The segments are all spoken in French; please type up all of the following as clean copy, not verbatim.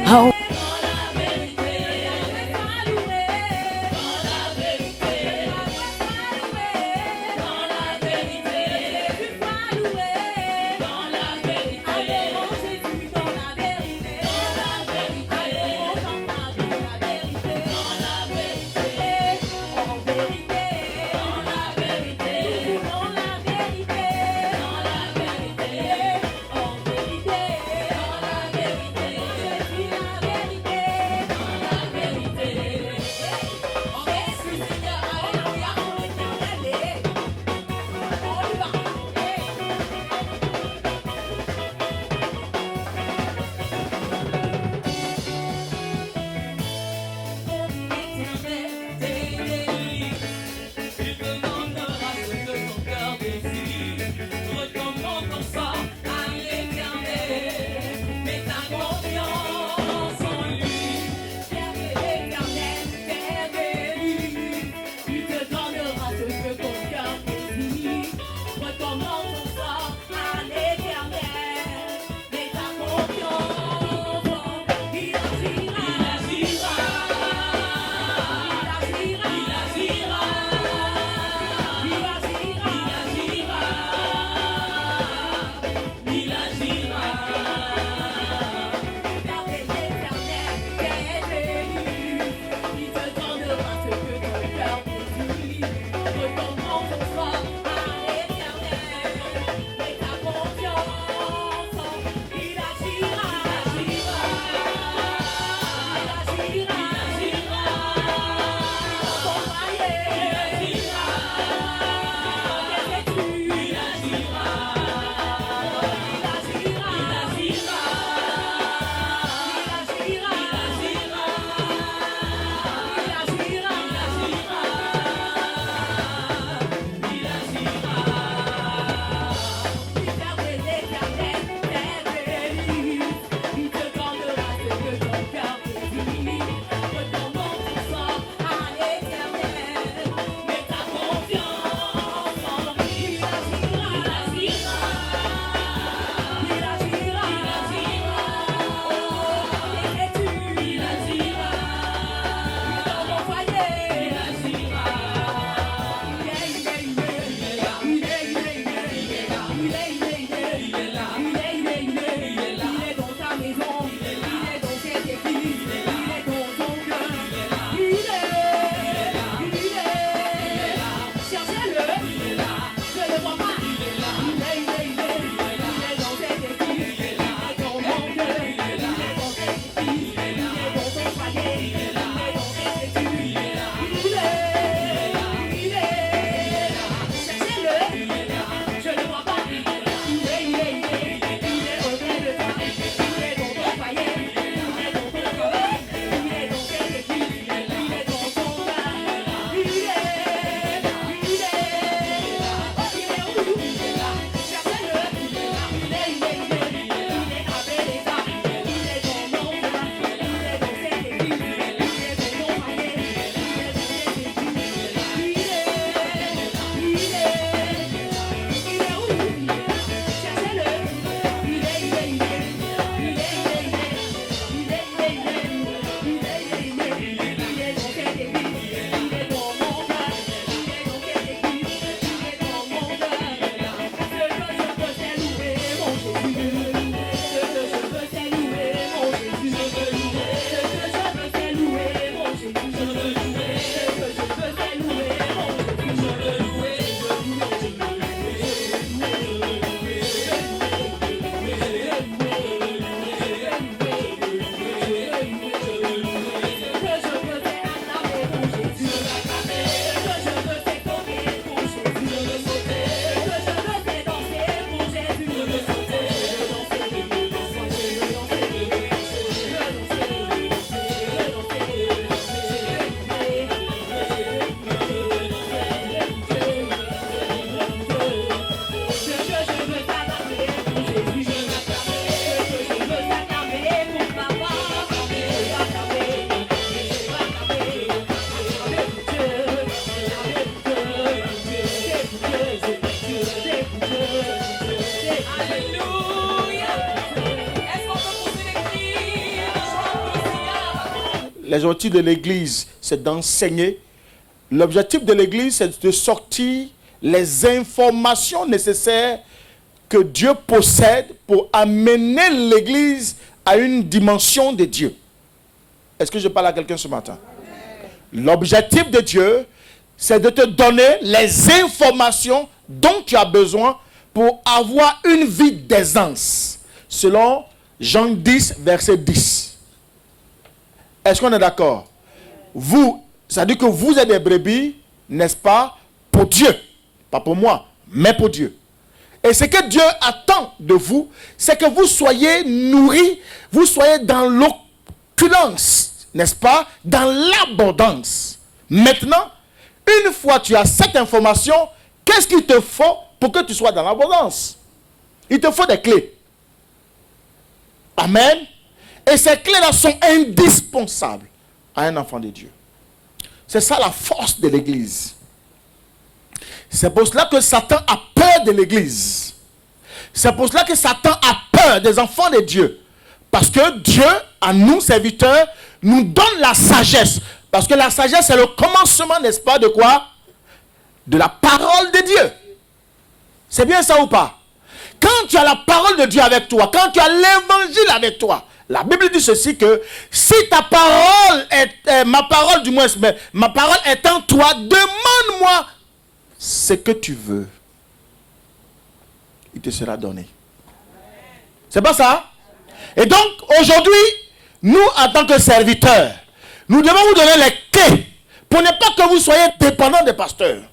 Oh. les objectifs de l'église, c'est d'enseigner. L'objectif de l'église, c'est de sortir les informations nécessaires que Dieu possède pour amener l'église à une dimension de Dieu. Est-ce que je parle à quelqu'un ce matin? L'objectif de Dieu, c'est de te donner les informations dont tu as besoin pour avoir une vie d'aisance. Selon Jean 10, verset 10. Est-ce qu'on est d'accord? Vous, ça dit que vous êtes des brebis, n'est-ce pas, pour Dieu. Pas pour moi, mais pour Dieu. Et ce que Dieu attend de vous, c'est que vous soyez nourris, vous soyez dans l'opulence, n'est-ce pas, dans l'abondance. Maintenant, une fois que tu as cette information, qu'est-ce qu'il te faut pour que tu sois dans l'abondance? Il te faut des clés. Amen. Et ces clés-là sont indispensables à un enfant de Dieu. C'est ça la force de l'église. C'est pour cela que Satan a peur de l'église. C'est pour cela que Satan a peur des enfants de Dieu. Parce que Dieu, à nous, serviteurs, nous donne la sagesse. Parce que la sagesse, c'est le commencement, n'est-ce pas, de quoi? De la parole de Dieu. C'est bien ça ou pas? Quand tu as la parole de Dieu avec toi, quand tu as l'évangile avec toi, la Bible dit ceci que si ta parole est, ma parole du moins, ma parole est en toi, demande-moi ce que tu veux. Il te sera donné. C'est pas ça? Et donc, aujourd'hui, nous, en tant que serviteurs, nous devons vous donner les clés pour ne pas que vous soyez dépendants des pasteurs.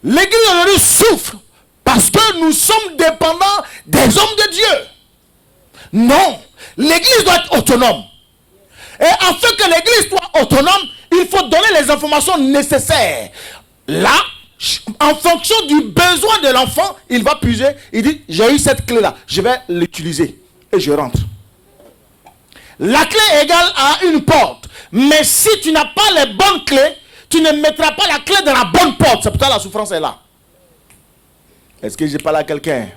L'église aujourd'hui souffre parce que nous sommes dépendants des hommes de Dieu. Non, l'église doit être autonome. Et afin que l'église soit autonome, il faut donner les informations nécessaires. Là, en fonction du besoin de l'enfant, il va puiser. Il dit, j'ai eu cette clé-là, je vais l'utiliser. Et je rentre. La clé égale à une porte. Mais si tu n'as pas les bonnes clés, tu ne mettras pas la clé dans la bonne porte. C'est pour ça que la souffrance est là. Est-ce que je parle à quelqu'un?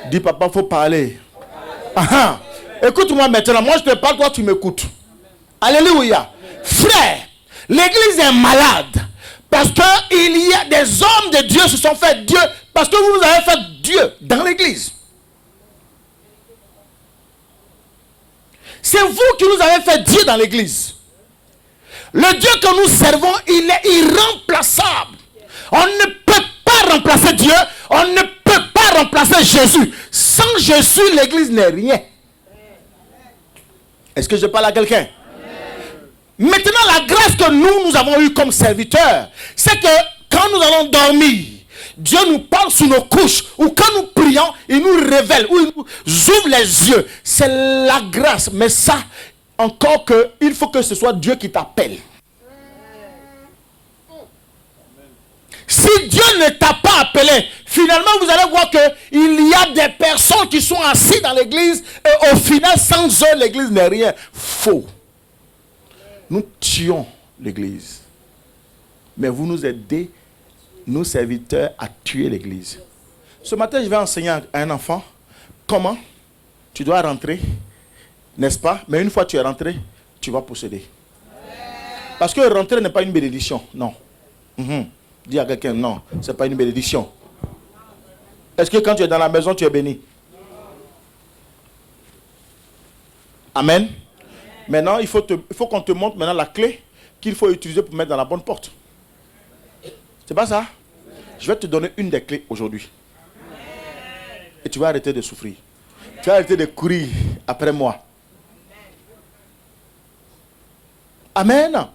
Dis, papa, il faut parler. Écoute-moi maintenant. Moi, je te parle, toi, tu m'écoutes. Alléluia. Frère, l'église est malade. Parce qu'il y a des hommes de Dieu qui se sont fait Dieu. Parce que vous avez fait Dieu dans l'église. C'est vous qui nous avez fait Dieu dans l'église. Le Dieu que nous servons, il est irremplaçable. On ne peut pas remplacer Dieu. On ne peut pas remplacer Jésus. Sans Jésus, l'église n'est rien. Est-ce que je parle à quelqu'un? Maintenant, la grâce que nous avons eue comme serviteurs, c'est que quand nous allons dormir, Dieu nous parle sous nos couches, ou quand nous prions, il nous révèle, ou il nous ouvre les yeux. C'est la grâce. Mais ça, encore que, il faut que ce soit Dieu qui t'appelle. Si Dieu ne t'a pas appelé, finalement vous allez voir qu'il y a des personnes qui sont assises dans l'église et au final, sans eux, l'église n'est rien. Faux. Nous tuons l'église. Mais vous nous aidez, nous serviteurs, à tuer l'église. Ce matin, je vais enseigner à un enfant comment tu dois rentrer, n'est-ce pas? Mais une fois que tu es rentré, tu vas posséder. Parce que rentrer n'est pas une bénédiction, non. Dis à quelqu'un, non, ce n'est pas une bénédiction. Est-ce que quand tu es dans la maison, tu es béni? Amen. Maintenant, il faut qu'on te montre maintenant la clé qu'il faut utiliser pour mettre dans la bonne porte. C'est pas ça? Je vais te donner une des clés aujourd'hui. Et tu vas arrêter de souffrir. Tu vas arrêter de courir après moi. Amen.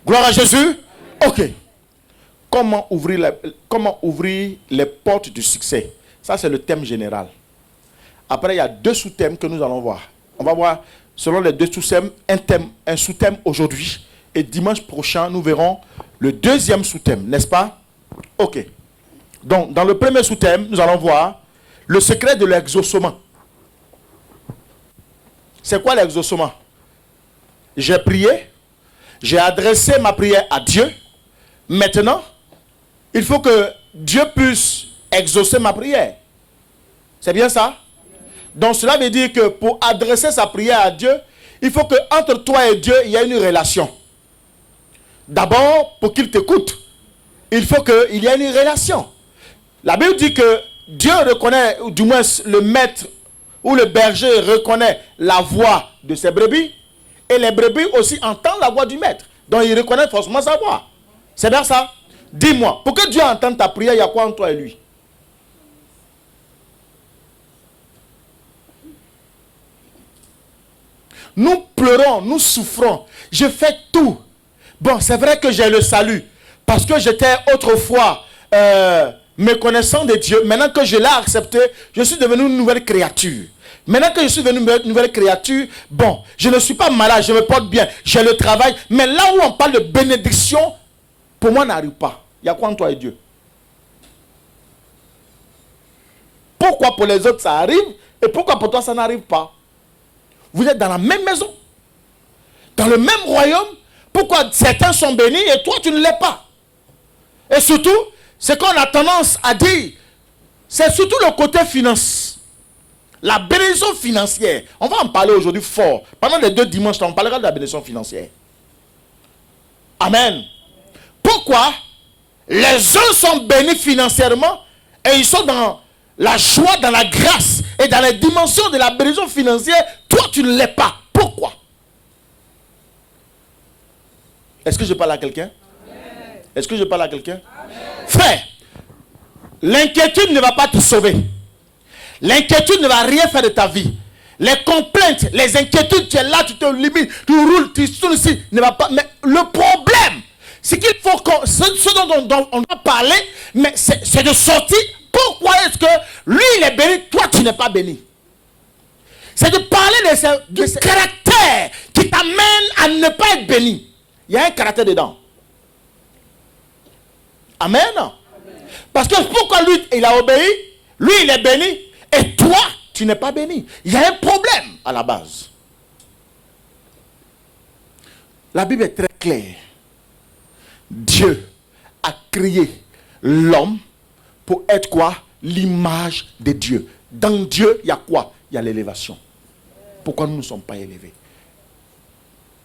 Gloire à Jésus. Ok. Comment ouvrir les portes du succès? Ça, c'est le thème général. Après, il y a deux sous-thèmes que nous allons voir. On va voir, selon les deux sous-thèmes, un sous-thème aujourd'hui. Et dimanche prochain, nous verrons le deuxième sous-thème, n'est-ce pas? Ok. Donc, dans le premier sous-thème, nous allons voir le secret de l'exaucement. C'est quoi l'exaucement? J'ai prié, j'ai adressé ma prière à Dieu. Maintenant, il faut que Dieu puisse exaucer ma prière. C'est bien ça? Donc cela veut dire que pour adresser sa prière à Dieu, il faut qu'entre toi et Dieu, il y ait une relation. D'abord, pour qu'il t'écoute, il faut qu'il y ait une relation. La Bible dit que Dieu reconnaît, ou du moins le maître ou le berger reconnaît la voix de ses brebis, et les brebis aussi entendent la voix du maître. Donc il reconnaît forcément sa voix. C'est bien ça? Dis-moi, pour que Dieu entende ta prière, il y a quoi entre toi et lui? Nous pleurons, nous souffrons. Je fais tout. Bon, c'est vrai que j'ai le salut. Parce que j'étais autrefois méconnaissant de Dieu. Maintenant que je l'ai accepté, je suis devenu une nouvelle créature. Maintenant que je suis devenu une nouvelle créature, bon, je ne suis pas malade, je me porte bien, j'ai le travail. Mais là où on parle de bénédiction, pour moi, n'arrive pas. Il y a quoi entre toi et Dieu? Pourquoi pour les autres ça arrive et pourquoi pour toi ça n'arrive pas? Vous êtes dans la même maison, dans le même royaume. Pourquoi certains sont bénis et toi tu ne l'es pas? Et surtout, ce qu'on a tendance à dire, c'est surtout le côté finance. La bénédiction financière. On va en parler aujourd'hui fort. Pendant les 2 dimanches, on parlera de la bénédiction financière. Amen. Pourquoi les uns sont bénis financièrement et ils sont dans la joie, dans la grâce et dans les dimensions de la bénédiction financière, toi tu ne l'es pas. Pourquoi? Est-ce que je parle à quelqu'un? Est-ce que je parle à quelqu'un? Frère, l'inquiétude ne va pas te sauver. L'inquiétude ne va rien faire de ta vie. Les complaintes, les inquiétudes, tu es là, tu te limites, tu roules, tu tournes ici, ne va pas. Mais le problème, c'est qu'il faut ce dont on doit parler, mais c'est de sortir. Pourquoi est-ce que lui il est béni, toi tu n'es pas béni? C'est de parler de ce caractère qui t'amène à ne pas être béni. Il y a un caractère dedans. Amen. Parce que pourquoi lui il a obéi, lui il est béni, et toi tu n'es pas béni. Il y a un problème à la base. La Bible est très claire. Dieu a créé l'homme pour être quoi? L'image de Dieu. Dans Dieu, il y a quoi? Il y a l'élévation. Pourquoi nous ne sommes pas élevés?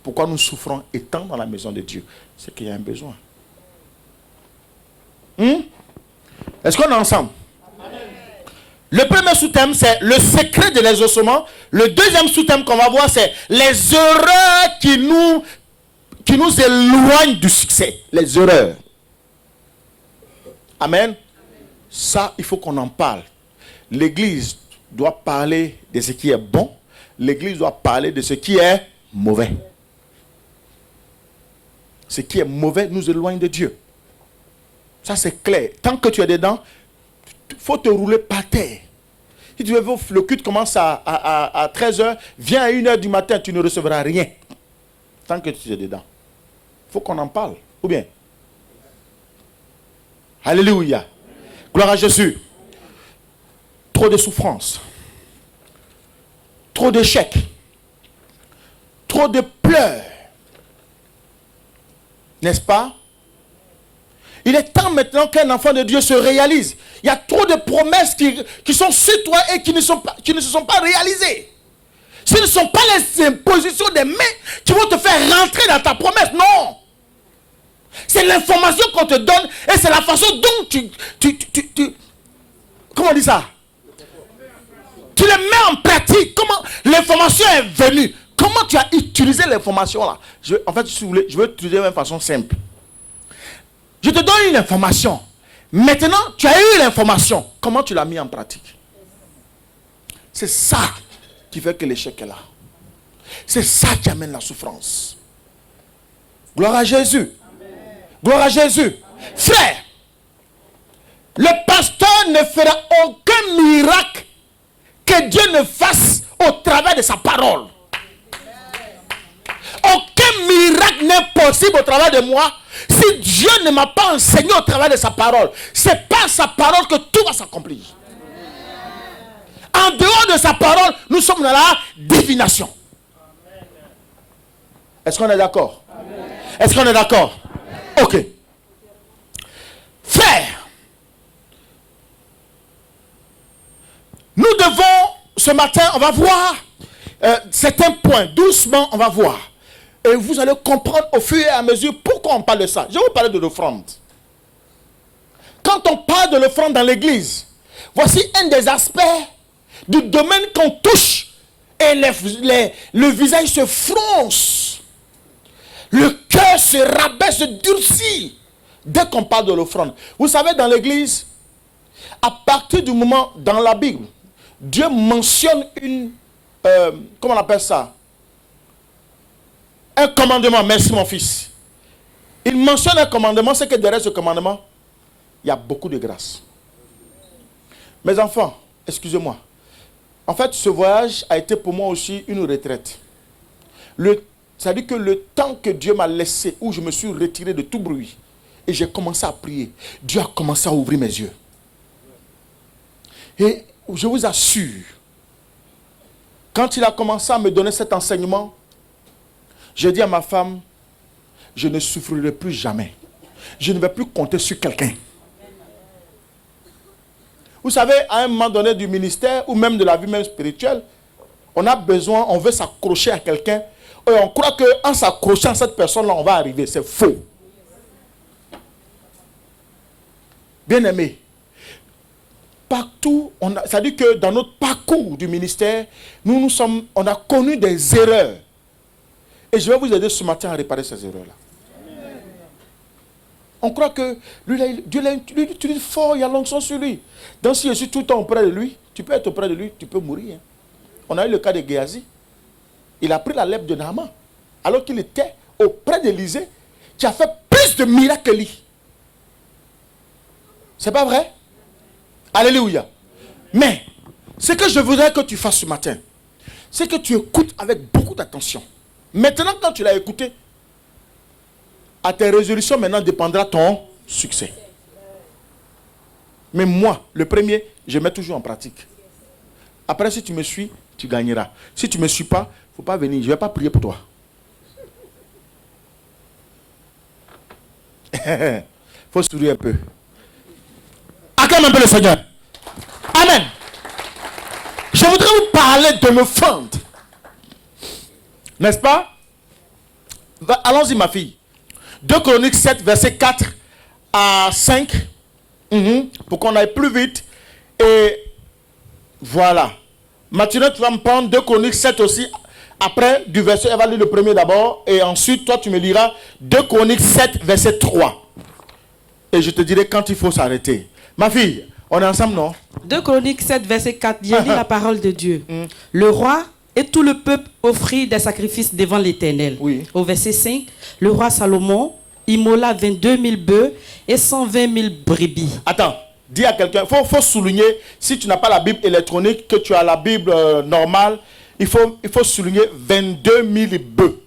Pourquoi nous souffrons étant dans la maison de Dieu? C'est qu'il y a un besoin. Est-ce qu'on est ensemble? Amen. Le premier sous-thème, c'est le secret de l'exaucement. Le deuxième sous-thème qu'on va voir, c'est les erreurs qui nous éloignent du succès. Les erreurs. Amen. Ça, il faut qu'on en parle. L'église doit parler de ce qui est bon. L'église doit parler de ce qui est mauvais. Ce qui est mauvais nous éloigne de Dieu. Ça, c'est clair. Tant que tu es dedans, il faut te rouler par terre. Si tu veux, le culte commence à 13h, viens à 1h du matin, tu ne recevras rien. Tant que tu es dedans. Il faut qu'on en parle. Ou bien? Alléluia. Gloire à Jésus. Trop de souffrance. Trop d'échecs. Trop de pleurs. N'est-ce pas? Il est temps maintenant qu'un enfant de Dieu se réalise. Il y a trop de promesses qui sont sur toi et qui ne se sont pas réalisées. Ce ne sont pas les impositions des mains qui vont te faire rentrer dans ta promesse. Non. C'est l'information qu'on te donne et c'est la façon dont tu comment on dit ça? Tu le mets en pratique. Comment l'information est venue? Comment tu as utilisé l'information là? En fait, si vous voulez, je veux utiliser de façon simple. Je te donne une information. Maintenant, tu as eu l'information. Comment tu l'as mis en pratique? C'est ça qui fait que l'échec est là. C'est ça qui amène la souffrance. Gloire à Jésus. Amen. Gloire à Jésus. Amen. Frère, le pasteur ne fera aucun miracle que Dieu ne fasse au travers de sa parole. Aucun miracle n'est possible au travers de moi si Dieu ne m'a pas enseigné au travers de sa parole. C'est par sa parole que tout va s'accomplir. En dehors de sa parole, nous sommes dans la divination. Est-ce qu'on est d'accord? Est-ce qu'on est d'accord? Ok. Frère, nous devons, ce matin, on va voir certains points. Doucement, on va voir. Et vous allez comprendre au fur et à mesure pourquoi on parle de ça. Je vais vous parler de l'offrande. Quand on parle de l'offrande dans l'église, voici un des aspects du domaine qu'on touche. Et le visage se fronce. Le cœur se rabaisse, se durcit. Dès qu'on parle de l'offrande. Vous savez, dans l'église, à partir du moment, dans la Bible, Dieu mentionne comment on appelle ça? Un commandement. Merci mon fils. Il mentionne un commandement, c'est que derrière ce commandement, il y a beaucoup de grâce. Mes enfants, excusez-moi. En fait, ce voyage a été pour moi aussi une retraite. C'est-à-dire que le temps que Dieu m'a laissé, où je me suis retiré de tout bruit, et j'ai commencé à prier, Dieu a commencé à ouvrir mes yeux. Et je vous assure, quand il a commencé à me donner cet enseignement, j'ai dit à ma femme, je ne souffrirai plus jamais. Je ne vais plus compter sur quelqu'un. Vous savez, à un moment donné du ministère, ou même de la vie même spirituelle, on a besoin, on veut s'accrocher à quelqu'un, et on croit qu'en s'accrochant à cette personne-là, on va arriver. C'est faux. Bien-aimé, partout, c'est-à-dire que dans notre parcours du ministère, on a connu des erreurs. Et je vais vous aider ce matin à réparer ces erreurs-là. On croit que Dieu l'utilise fort, il y a l'onction sur lui. Donc si je suis tout le temps auprès de lui, tu peux être auprès de lui, tu peux mourir. Hein. On a eu le cas de Géasi. Il a pris la lèpre de Naaman. Alors qu'il était auprès d'Élisée, qui a fait plus de miracles que lui. C'est pas vrai? Alléluia. Mais, ce que je voudrais que tu fasses ce matin, c'est que tu écoutes avec beaucoup d'attention. Maintenant, quand tu l'as écouté, à tes résolutions, maintenant dépendra ton succès. Mais moi, le premier, je mets toujours en pratique. Après, si tu me suis, tu gagneras. Si tu ne me suis pas, il ne faut pas venir. Je ne vais pas prier pour toi. Il faut sourire un peu. Acclame un peu le Seigneur. Amen. Je voudrais vous parler de l'offrande. N'est-ce pas? Allons-y, ma fille. 2 Chroniques 7, verset 4 à 5. Pour qu'on aille plus vite. Et voilà. Maintenant, tu vas me prendre 2 Chroniques 7 aussi. Après, du verset, elle va lire le premier d'abord. Et ensuite, toi, tu me liras 2 Chroniques 7, verset 3. Et je te dirai quand il faut s'arrêter. Ma fille, on est ensemble, non? 2 Chroniques 7, verset 4. J'ai lu la parole de Dieu. Le roi et tout le peuple offrit des sacrifices devant l'Éternel. Oui. Au verset 5, le roi Salomon immola 22 000 bœufs et 120 000 brebis. Attends, dis à quelqu'un, il faut souligner, si tu n'as pas la Bible électronique, que tu as la Bible normale, il faut souligner 22 000 bœufs.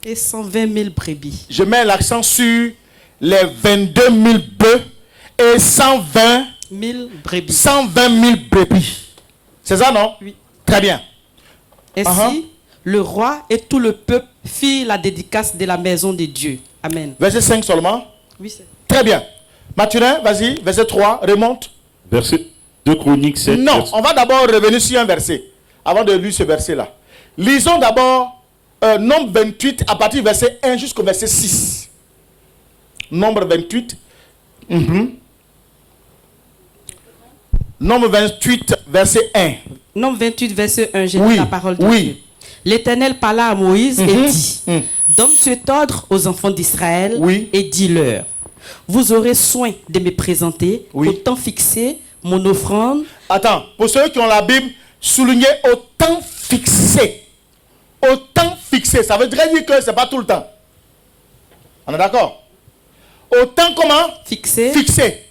Et 120 000 brebis. Je mets l'accent sur les 22 000 bœufs et 120 000 brebis. 120 000 brebis. C'est ça, non? Oui. Très bien. Ainsi, le roi et tout le peuple firent la dédicace de la maison de Dieu. Amen. Verset 5 seulement? Oui, c'est... Très bien. Mathurin, vas-y, verset 3, remonte. Verset 2 Chroniques 7. Non, on va d'abord revenir sur un verset, avant de lire ce verset-là. Lisons d'abord Nombre 28, à partir du verset 1 jusqu'au verset 6. Nombre 28. Nombre 28, verset 1. Nombre 28, verset 1, j'ai lu la parole de Dieu. L'Éternel parla à Moïse et dit, donne cet ordre aux enfants d'Israël et dis-leur, vous aurez soin de me présenter au temps fixé mon offrande. Attends, pour ceux qui ont la Bible, soulignez au temps fixé. Au temps fixé, ça veut dire que ce n'est pas tout le temps. On est d'accord? Au temps comment? Fixé. Fixé.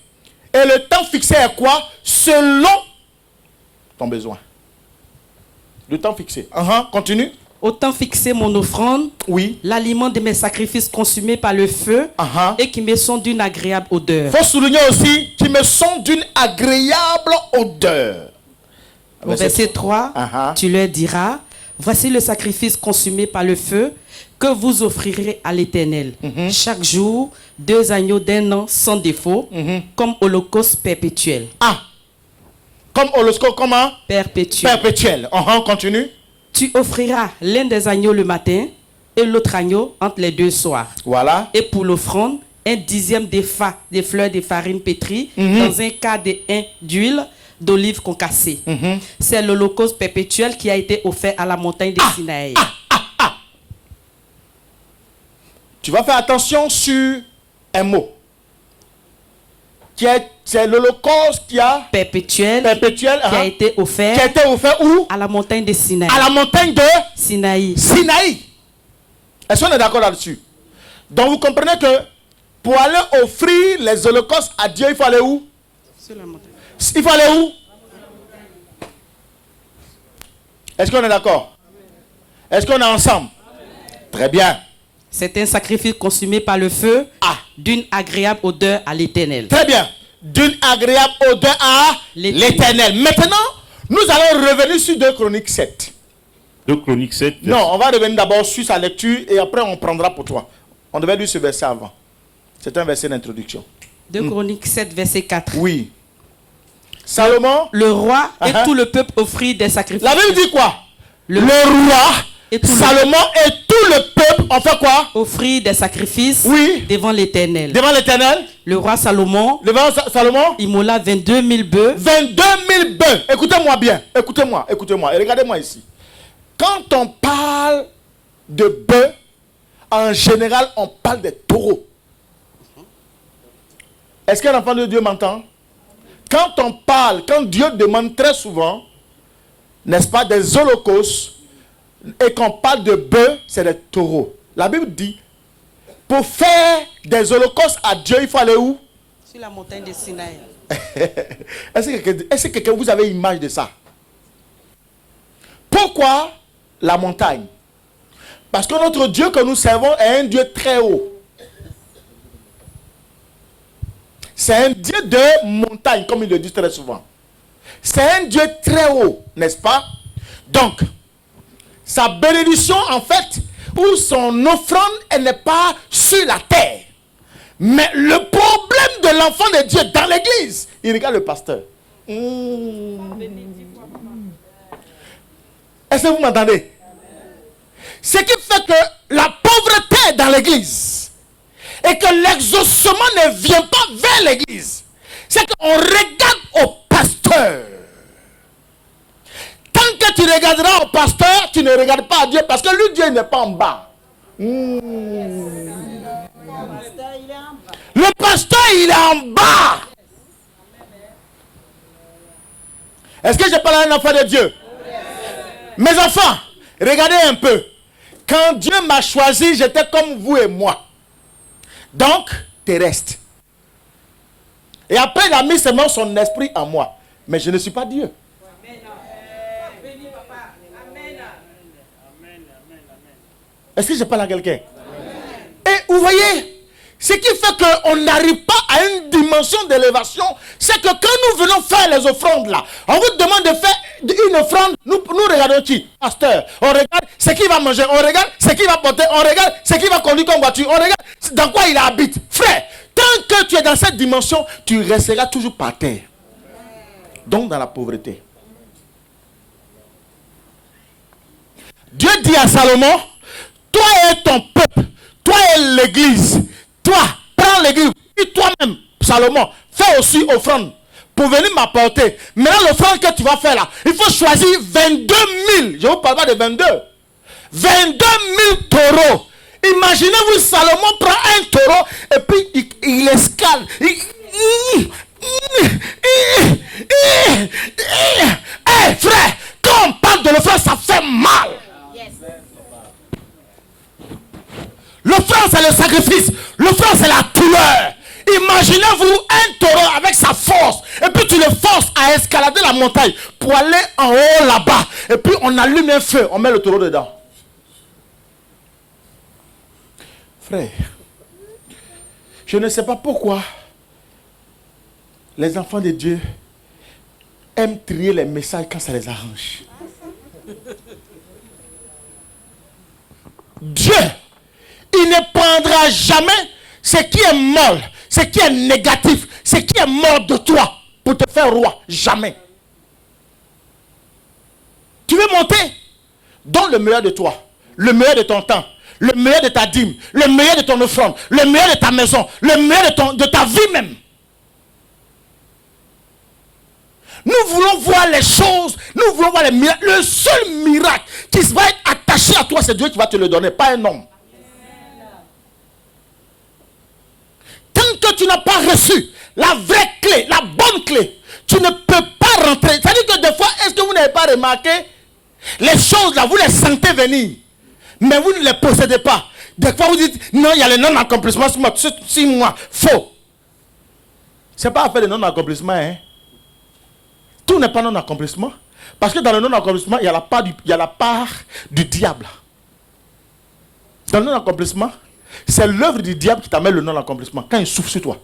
Et le temps fixé est quoi? Selon ton besoin. Le temps fixé. Continue. Au temps fixé mon offrande, l'aliment de mes sacrifices consumés par le feu et qui me sont d'une agréable odeur. Il faut souligner aussi qui me sont d'une agréable odeur. Au verset 3, tu leur diras, voici le sacrifice consumé par le feu que vous offrirez à l'Éternel. Chaque jour, 2 agneaux d'1 an sans défaut, comme holocauste perpétuel. Comme holocauste, comment? Perpétuel. Perpétuel. Continue. Tu offriras l'un des agneaux le matin et l'autre agneau entre les deux soirs. Voilà. Et pour l'offrande, un dixième d'épha des fleurs de farine pétrie dans un quart d'un d'huile d'olive concassée. C'est l'holocauste perpétuel qui a été offert à la montagne de Sinaï. Tu vas faire attention sur un mot. C'est l'holocauste qui a perpétuel qui a été offert. Qui a été offert où? À la montagne de Sinaï. À la montagne de Sinaï. Sinaï. Est-ce qu'on est d'accord là-dessus? Donc vous comprenez que pour aller offrir les holocaustes à Dieu, il faut aller où? Sur la montagne. Il faut aller où? Est-ce qu'on est d'accord? Est-ce qu'on est ensemble? Très bien. C'est un sacrifice consumé par le feu d'une agréable odeur à l'Éternel. Très bien. D'une agréable odeur à l'Éternel. Maintenant, nous allons revenir sur 2 Chroniques 7. 2 Chroniques 7. Non, on va revenir d'abord sur sa lecture et après on prendra pour toi. On devait lire ce verset avant. C'est un verset d'introduction. 2 Chroniques 7, verset 4. Oui. Salomon. Le roi et tout le peuple offrit des sacrifices. La Bible dit quoi? Le roi, et Salomon et tout le peuple ont fait quoi? Offrit des sacrifices devant l'Éternel. Devant l'Éternel. Le roi Salomon. Salomon. Immola 22 000 bœufs. 22 000 bœufs. Écoutez-moi bien. Écoutez-moi. Écoutez-moi. Et regardez-moi ici. Quand on parle de bœufs, en général, on parle des taureaux. Est-ce qu'un enfant de Dieu m'entend? Quand Dieu demande très souvent, n'est-ce pas, des holocaustes, et qu'on parle de bœufs, c'est des taureaux. La Bible dit, pour faire des holocaustes à Dieu, il faut aller où? Sur la montagne de Sinaï. Est-ce que quelqu'un, vous avez image de ça? Pourquoi la montagne? Parce que notre Dieu que nous servons est un Dieu très haut. C'est un Dieu de montagne, comme il le dit très souvent. C'est un Dieu très haut, n'est-ce pas? Donc, sa bénédiction, en fait, ou son offrande, elle n'est pas sur la terre. Mais le problème de l'enfant de Dieu dans l'église, il regarde le pasteur. Est-ce que vous m'entendez? Ce qui fait que la pauvreté est dans l'église et que l'exaucement ne vient pas vers l'église, c'est qu'on regarde au pasteur. Tant que tu regarderas au pasteur, tu ne regardes pas à Dieu parce que lui, Dieu n'est pas en bas. Le pasteur, il est en bas. Est-ce que je parle à un enfant de Dieu? Mes enfants, regardez un peu. Quand Dieu m'a choisi, j'étais comme vous et moi. Donc, terrestre. Et après, il a mis seulement son esprit en moi. Mais je ne suis pas Dieu. Est-ce que je parle à quelqu'un? Et vous voyez, ce qui fait qu'on n'arrive pas à une dimension d'élévation, c'est que quand nous venons faire les offrandes là, on vous demande de faire une offrande, nous regardons qui? Pasteur. On regarde ce qu'il va manger, on regarde ce qu'il va porter, on regarde ce qu'il va conduire comme voiture, on regarde dans quoi il habite. Frère, tant que tu es dans cette dimension, tu resteras toujours par terre. Donc dans la pauvreté. Dieu dit à Salomon, toi et ton peuple, toi et l'église, toi, prends l'église, et toi-même, Salomon, fais aussi offrande pour venir m'apporter. Maintenant, l'offrande que tu vas faire là, il faut choisir 22 000. Je ne vous parle pas de 22. 22 000 taureaux. Imaginez-vous, Salomon prend un taureau et puis il escale. Hey, frère, quand on parle de l'offrande, ça fait mal. L'offrande, c'est le sacrifice. L'offrande, c'est la douleur. Imaginez-vous un taureau avec sa force. Et puis tu le forces à escalader la montagne pour aller en haut là-bas. Et puis on allume un feu. On met le taureau dedans. Frère, je ne sais pas pourquoi les enfants de Dieu aiment trier les messages quand ça les arrange. Dieu, il ne prendra jamais ce qui est molle, ce qui est négatif, ce qui est mort de toi pour te faire roi. Jamais. Tu veux monter? donne le meilleur de toi, le meilleur de ton temps, le meilleur de ta dîme, le meilleur de ton offrande, le meilleur de ta maison, le meilleur de ta vie même. Nous voulons voir les choses, nous voulons voir les miracles. Le seul miracle qui va être attaché à toi, c'est Dieu qui va te le donner, pas un homme. Tant que tu n'as pas reçu la vraie clé, la bonne clé, tu ne peux pas rentrer. C'est-à-dire que des fois, est-ce que vous n'avez pas remarqué, les choses là, vous les sentez venir, mais vous ne les possédez pas. Des fois, vous dites, non, il y a les non-accomplissements sur moi. Faux. Ce n'est pas affaire de non-accomplissement. Hein. Tout n'est pas non-accomplissement. Parce que dans le non-accomplissement, il y a la part du diable. Dans le non-accomplissement, c'est l'œuvre du diable qui t'amène le non-accomplissement. Quand il souffle sur toi.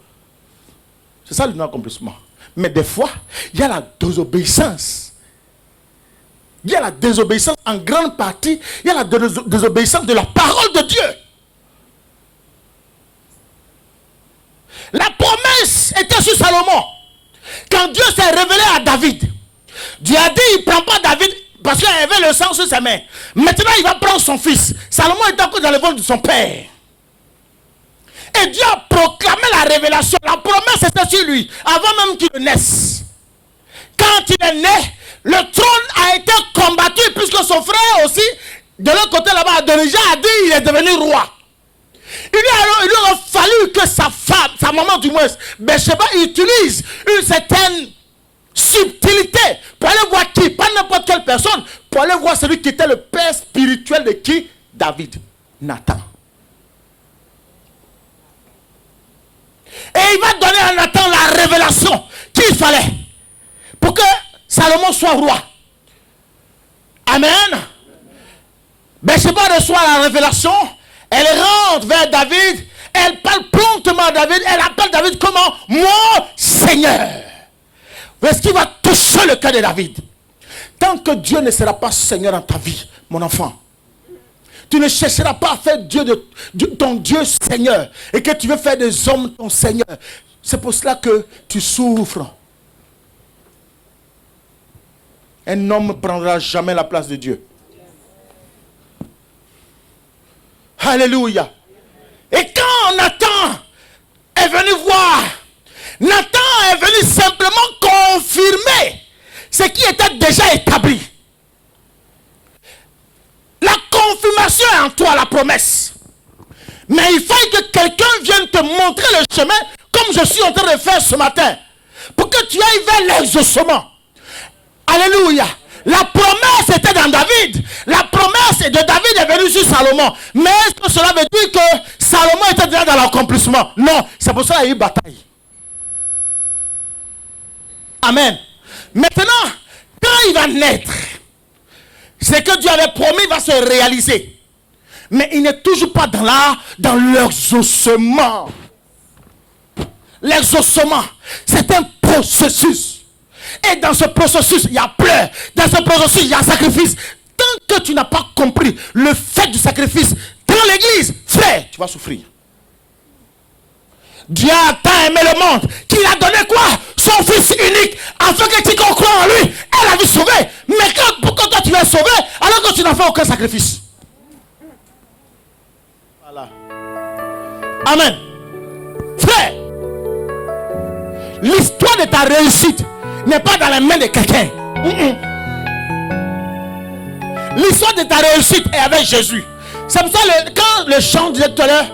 C'est ça le non-accomplissement. Mais des fois, il y a la désobéissance. Il y a la désobéissance en grande partie. Il y a la désobéissance de la parole de Dieu. La promesse était sur Salomon. Quand Dieu s'est révélé à David, Dieu a dit, il ne prend pas David parce qu'il avait le sang sur ses mains. Maintenant, il va prendre son fils. Salomon est encore dans le ventre de son père. Et Dieu a proclamé la révélation. La promesse était sur lui, avant même qu'il ne naisse. Quand il est né, le trône a été combattu, puisque son frère aussi, de l'autre côté là-bas, déjà a dit, il est devenu roi. Il lui aurait fallu que sa femme, sa maman du moins, Bathsheba, utilise une certaine subtilité pour aller voir qui, pas n'importe quelle personne, pour aller voir celui qui était le père spirituel de qui? David, Nathan. Et il va donner à Nathan la révélation qu'il fallait pour que Salomon soit roi. Amen. Bathsheba reçoit la révélation. Elle rentre vers David. Elle parle promptement à David. Elle appelle David comment? Mon Seigneur. Est-ce qu'il va toucher le cœur de David? Tant que Dieu ne sera pas Seigneur dans ta vie, mon enfant, tu ne chercheras pas à faire ton Dieu Seigneur et que tu veux faire des hommes ton Seigneur. C'est pour cela que tu souffres. Un homme ne prendra jamais la place de Dieu. Alléluia. Et quand Nathan est venu voir, Nathan est venu simplement confirmer ce qui était déjà établi. La confirmation est en toi, la promesse. Mais il faut que quelqu'un vienne te montrer le chemin, comme je suis en train de faire ce matin, pour que tu ailles vers l'exaucement. Alléluia. La promesse était dans David. La promesse de David est venue sur Salomon. Mais est-ce que cela veut dire que Salomon était déjà dans l'accomplissement? Non. C'est pour ça qu'il y a eu bataille. Amen. Maintenant, quand il va naître, c'est que Dieu avait promis va se réaliser. Mais il n'est toujours pas dans l'exaucement. L'exaucement, c'est un processus. Et dans ce processus, il y a pleurs. Dans ce processus, il y a sacrifice. Tant que tu n'as pas compris le fait du sacrifice dans l'église, frère, tu vas souffrir. Dieu a tant aimé le monde qu'il a donné quoi? Son fils unique, afin que tu crois en lui, elle a vu sauver. Mais pourquoi toi tu es sauvé alors que tu n'as fait aucun sacrifice? Voilà. Amen. Frère, l'histoire de ta réussite n'est pas dans les mains de quelqu'un. L'histoire de ta réussite est avec Jésus. C'est pour ça que quand le chant disait tout à l'heure,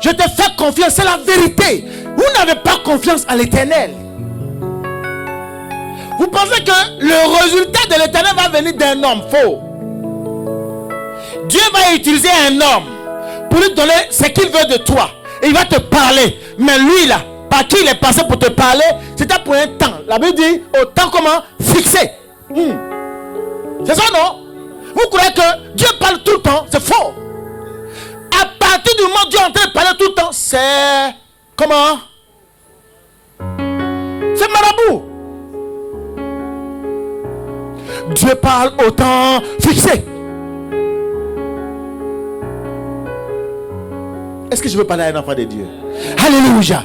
je te fais confiance, c'est la vérité. Vous n'avez pas confiance à l'Éternel. Vous pensez que le résultat de l'Éternel va venir d'un homme? Faux. Dieu va utiliser un homme pour lui donner ce qu'il veut de toi. Et il va te parler. Mais lui là, par qui il est passé pour te parler, c'était pour un temps. La Bible dit, au temps comment? Fixé. C'est ça, non? Vous croyez que Dieu parle tout le temps? C'est faux. À partir du moment où Dieu est en train de parler tout le temps, c'est... Comment? C'est marabout. Dieu parle au temps fixé. Est-ce que je veux parler à un enfant de Dieu? Alléluia.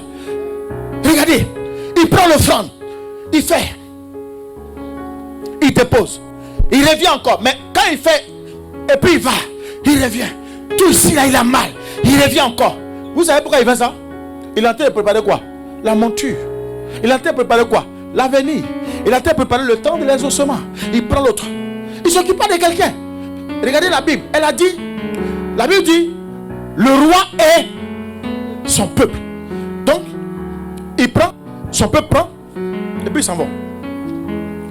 Regardez, il prend l'offrande, il fait, il dépose, il revient encore. Mais quand il fait Et puis il va, il revient. Tout ici, là, il a mal. Il revient encore. Vous savez pourquoi il fait ça? Il est en train de préparer quoi? La monture. Il est en train de préparer quoi? L'avenir. Il est en train de préparer le temps de l'exaucement. Il prend l'autre. Il ne s'occupe pas de quelqu'un. Regardez la Bible. Elle a dit, la Bible dit, le roi est son peuple. Donc, il prend, son peuple prend, et puis il s'en va.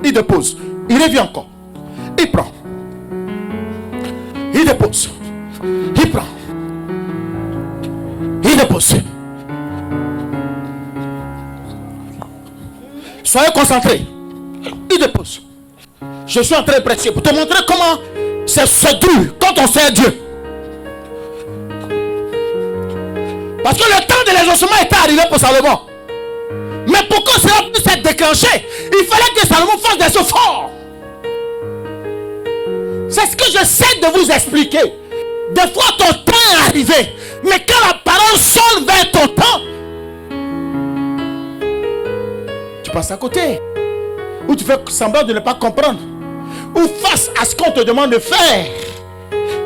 Il dépose. Il revient encore. Il prend. Il dépose. Il prend. Il dépose. Soyez concentrés. Il dépose. Je suis en train de prêcher pour te montrer comment c'est dur quand on sert Dieu. Parce que le temps de l'exaucement était arrivé pour Salomon. Mais pour que cela puisse être déclenché, il fallait que Salomon fasse des efforts. C'est ce que j'essaie de vous expliquer. Des fois ton temps est arrivé, mais quand la parole sonne vers ton temps, tu passes à côté. Ou tu fais semblant de ne pas comprendre. Ou face à ce qu'on te demande de faire,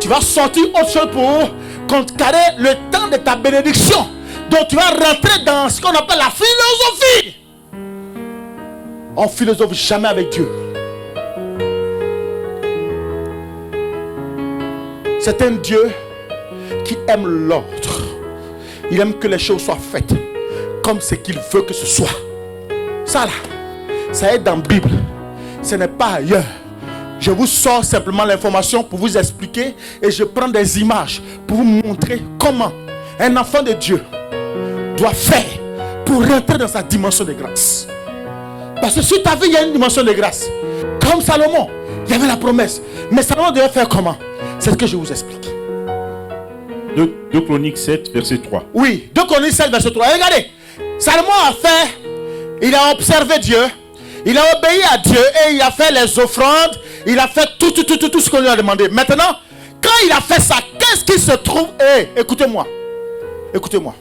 tu vas sortir autre chose pour contrecarrer le temps de ta bénédiction. Donc tu vas rentrer dans ce qu'on appelle la philosophie. On philosophe jamais avec Dieu. C'est un Dieu qui aime l'ordre. Il aime que les choses soient faites comme ce qu'il veut que ce soit. Ça là, ça est dans la Bible. Ce n'est pas ailleurs. Je vous sors simplement l'information pour vous expliquer et je prends des images pour vous montrer comment un enfant de Dieu doit faire pour rentrer dans sa dimension de grâce. Parce que sur ta vie, il y a une dimension de grâce. Comme Salomon, il y avait la promesse. Mais Salomon devait faire comment? C'est ce que je vous explique. 2 Chroniques 7, verset 3. Oui, 2 Chroniques 7, verset 3. Regardez, Salomon a fait, il a observé Dieu, il a obéi à Dieu et il a fait les offrandes, il a fait tout ce qu'on lui a demandé. Maintenant, quand il a fait ça, qu'est-ce qui se trouve? Écoutez-moi. Écoutez-moi.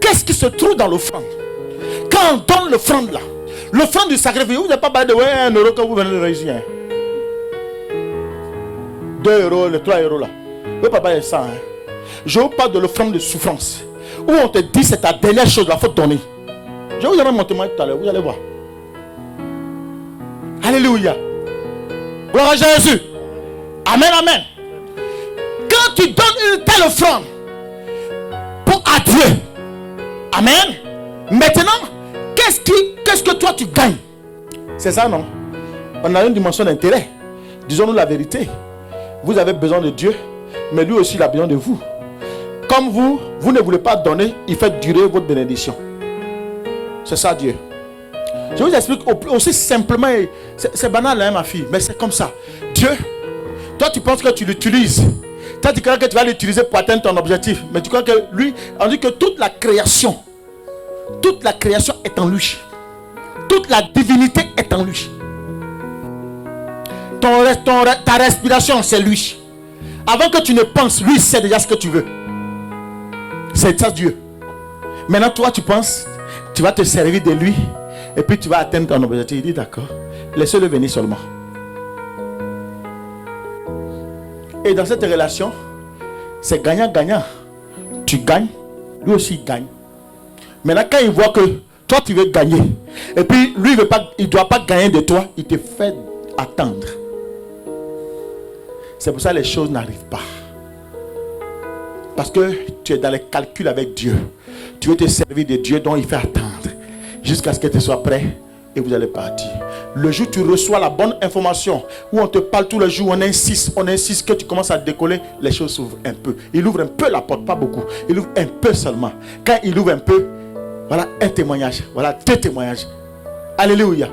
Qu'est-ce qui se trouve dans l'offrande? Quand on donne l'offrande là, l'offrande du sacrifice, vous n'avez pas parlé de 1 euro que vous venez de réussir. 2 euros, les 3 euros là. Vous ne pouvez pas parler de ça. Hein? Je vous parle de l'offrande de souffrance. Où on te dit c'est ta dernière chose, il faut te donner. Je vous donnerai mon témoignage tout à l'heure, vous allez voir. Alléluia. Gloire à Jésus. Amen, amen. Quand tu donnes une telle offrande à Dieu, amen. Maintenant, qu'est-ce que toi tu gagnes? C'est ça, non? On a une dimension d'intérêt. Disons-nous la vérité. Vous avez besoin de Dieu, mais lui aussi il a besoin de vous. Comme vous ne voulez pas donner, il fait durer votre bénédiction. C'est ça Dieu. Je vous explique aussi simplement, c'est banal hein, ma fille, mais c'est comme ça. Dieu, toi tu penses que tu l'utilises. Toi tu crois que tu vas l'utiliser pour atteindre ton objectif. Mais tu crois que lui, on dit que toute la création est en lui. Toute la divinité est en lui. Ta respiration, c'est lui. Avant que tu ne penses, lui sait déjà ce que tu veux. C'est ça Dieu. Maintenant toi tu penses, tu vas te servir de lui et puis tu vas atteindre ton objectif. Il dit d'accord, laissez-le venir seulement. Et dans cette relation, c'est gagnant-gagnant. Tu gagnes, lui aussi il gagne. Maintenant quand il voit que toi tu veux gagner et puis lui il ne doit pas gagner de toi, il te fait attendre. C'est pour ça que les choses n'arrivent pas. Parce que tu es dans les calculs avec Dieu. Tu veux te servir de Dieu dont il fait attendre. Jusqu'à ce que tu sois prêt et vous allez partir. Le jour où tu reçois la bonne information, où on te parle tous les jours, on insiste que tu commences à décoller, les choses s'ouvrent un peu. Il ouvre un peu la porte, pas beaucoup. Il ouvre un peu seulement. Quand il ouvre un peu, voilà un témoignage. Voilà 2 témoignages. Alléluia.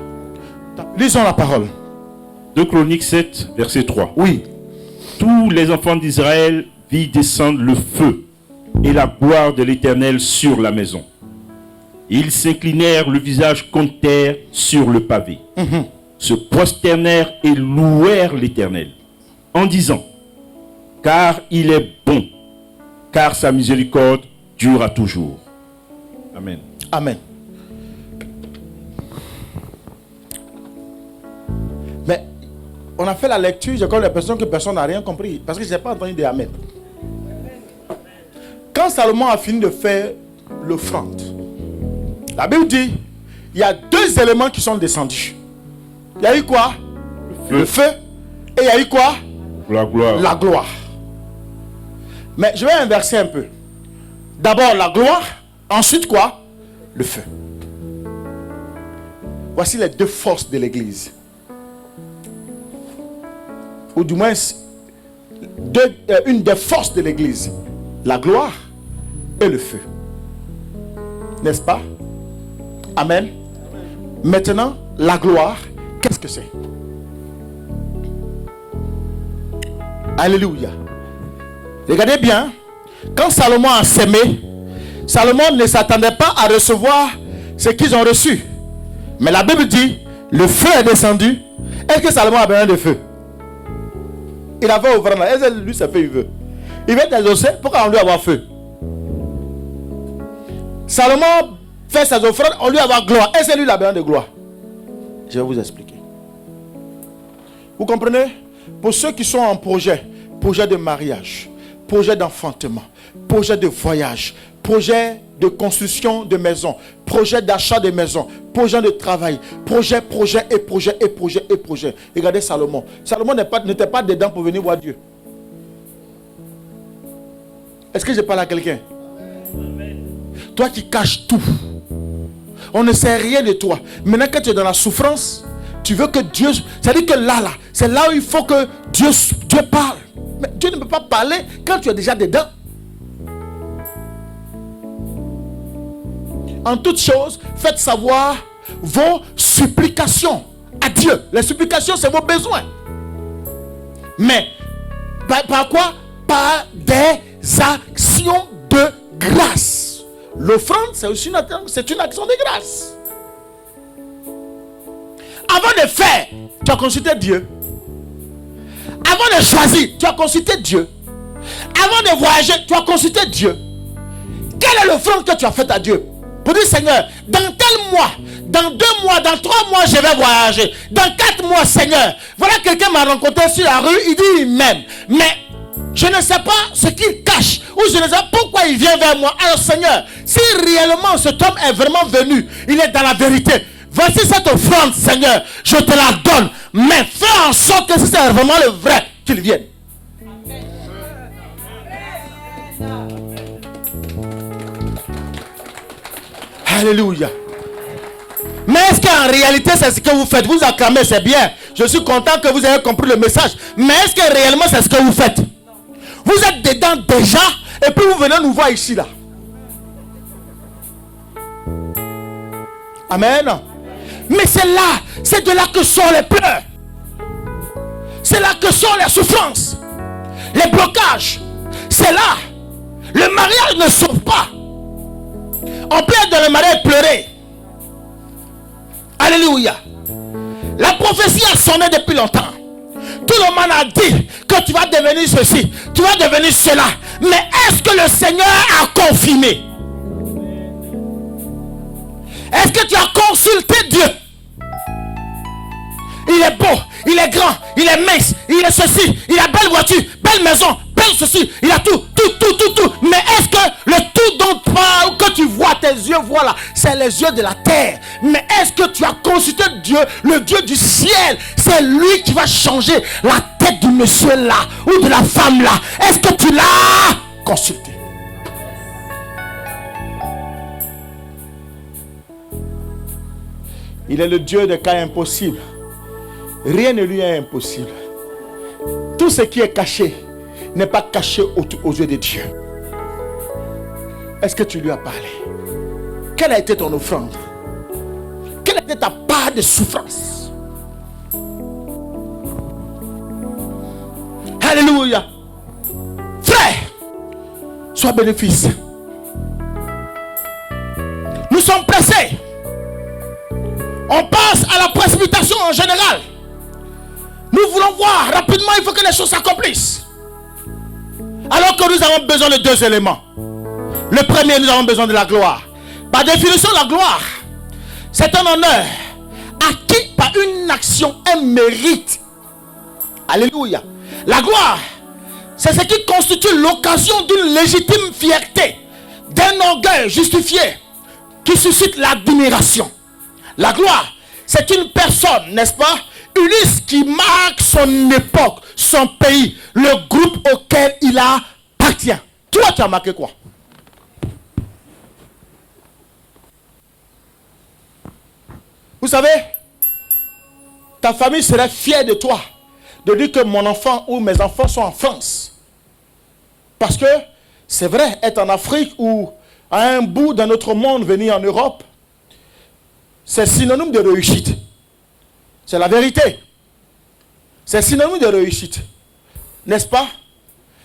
Lisons la parole. 2 Chroniques 7, verset 3. Oui. Tous les enfants d'Israël vit descendre le feu et la gloire de l'Éternel sur la maison. Ils s'inclinèrent le visage contre terre sur le pavé, se prosternèrent et louèrent l'Éternel, en disant, car il est bon, car sa miséricorde dure à toujours. Amen. Amen. Mais On a fait la lecture, j'ai comme l'impression que personne n'a rien compris. Parce que je n'ai pas entendu de amen. Quand Salomon a fini de faire l'offrande, la Bible dit, il y a deux éléments qui sont descendus. Il y a eu quoi? Le feu. Et il y a eu quoi? La gloire. La gloire. Mais je vais inverser un peu. D'abord la gloire, ensuite quoi? Le feu. Voici les deux forces de l'église. Ou du moins, une des forces de l'église. La gloire et le feu. N'est-ce pas? Amen. Maintenant, la gloire, qu'est-ce que c'est? Alléluia. Regardez bien. Quand Salomon a sémé, Salomon ne s'attendait pas à recevoir ce qu'ils ont reçu. Mais la Bible dit, le feu est descendu. Est-ce que Salomon a besoin de feu? Il avait offert là. Est-ce que lui, ça fait, il veut? Il veut exaucer. Pourquoi on lui avoir feu? Salomon fait ses offrandes, on lui avoir gloire. Est-ce que lui, il a besoin de gloire? Je vais vous expliquer. Vous comprenez? Pour ceux qui sont en projet de mariage, projet d'enfantement, projet de voyage, projet de construction de maison, projet d'achat de maison, projet de travail, projet. Regardez Salomon. Salomon n'était pas dedans pour venir voir Dieu. Est-ce que je parle à quelqu'un? Toi qui caches tout. On ne sait rien de toi. Maintenant que tu es dans la souffrance, tu veux que Dieu... C'est-à-dire que là, c'est là où il faut que Dieu parle. Mais Dieu ne peut pas parler quand tu es déjà dedans. En toute chose, faites savoir vos supplications à Dieu. Les supplications, c'est vos besoins. Mais, par quoi? Par des actions de grâce. L'offrande, c'est aussi une action de grâce. Avant de faire, tu as consulté Dieu. Avant de choisir, tu as consulté Dieu. Avant de voyager, tu as consulté Dieu. Quelle est l'offrande que tu as faite à Dieu? Pour dire, Seigneur, dans tel mois, dans 2 mois, dans 3 mois, je vais voyager. Dans 4 mois, Seigneur. Voilà, quelqu'un m'a rencontré sur la rue, il dit il m'aime. Mais je ne sais pas ce qu'il cache, ou je ne sais pas pourquoi il vient vers moi. Alors Seigneur, si réellement cet homme est vraiment venu, il est dans la vérité. Voici cette offrande, Seigneur, je te la donne. Mais fais en sorte que si c'est vraiment le vrai, qu'il vienne. Alléluia. Mais est-ce qu'en réalité c'est ce que vous faites? Vous acclamez, c'est bien. Je suis content que vous ayez compris le message. Mais est-ce que réellement c'est ce que vous faites? Vous êtes dedans déjà et puis vous venez nous voir ici là. Amen. Mais c'est de là que sortent les pleurs. C'est là que sortent les souffrances, les blocages. C'est là. Le mariage ne sauve pas. On peut être dans le mariage pleurer. Alléluia. La prophétie a sonné depuis longtemps. Tout le monde a dit que tu vas devenir ceci, tu vas devenir cela. Mais est-ce que le Seigneur a confirmé? Est-ce que tu as consulté Dieu? Il est beau, il est grand, il est mince, il est ceci, il a belle voiture, belle maison, belle ceci, il a tout. Mais est-ce que le tout dont que tu vois, tes yeux voient là, c'est les yeux de la terre? Mais est-ce que tu as consulté Dieu, le Dieu du ciel? C'est lui qui va changer la tête du monsieur là, ou de la femme là. Est-ce que tu l'as consulté? Il est le Dieu des cas impossibles. Rien ne lui est impossible. Tout ce qui est caché n'est pas caché aux yeux de Dieu. Est-ce que tu lui as parlé? Quelle a été ton offrande? Quelle a été ta part de souffrance? Alléluia. Frère, sois bénéfice. Nous sommes pressés. On passe à la précipitation en général. Nous voulons voir rapidement, il faut que les choses s'accomplissent. Alors que nous avons besoin de 2 éléments. Le premier, nous avons besoin de la gloire. Par définition, la gloire, c'est un honneur acquis par une action, un mérite. Alléluia. La gloire, c'est ce qui constitue l'occasion d'une légitime fierté, d'un orgueil justifié qui suscite l'admiration. La gloire, c'est une personne, n'est-ce pas, unique qui marque son époque, son pays, le groupe auquel il appartient. Toi, tu as marqué quoi? Vous savez, ta famille serait fière de toi, de dire que mon enfant ou mes enfants sont en France. Parce que c'est vrai, être en Afrique ou à un bout d'un autre monde, venir en Europe, c'est synonyme de réussite. C'est la vérité. C'est synonyme de réussite. N'est-ce pas?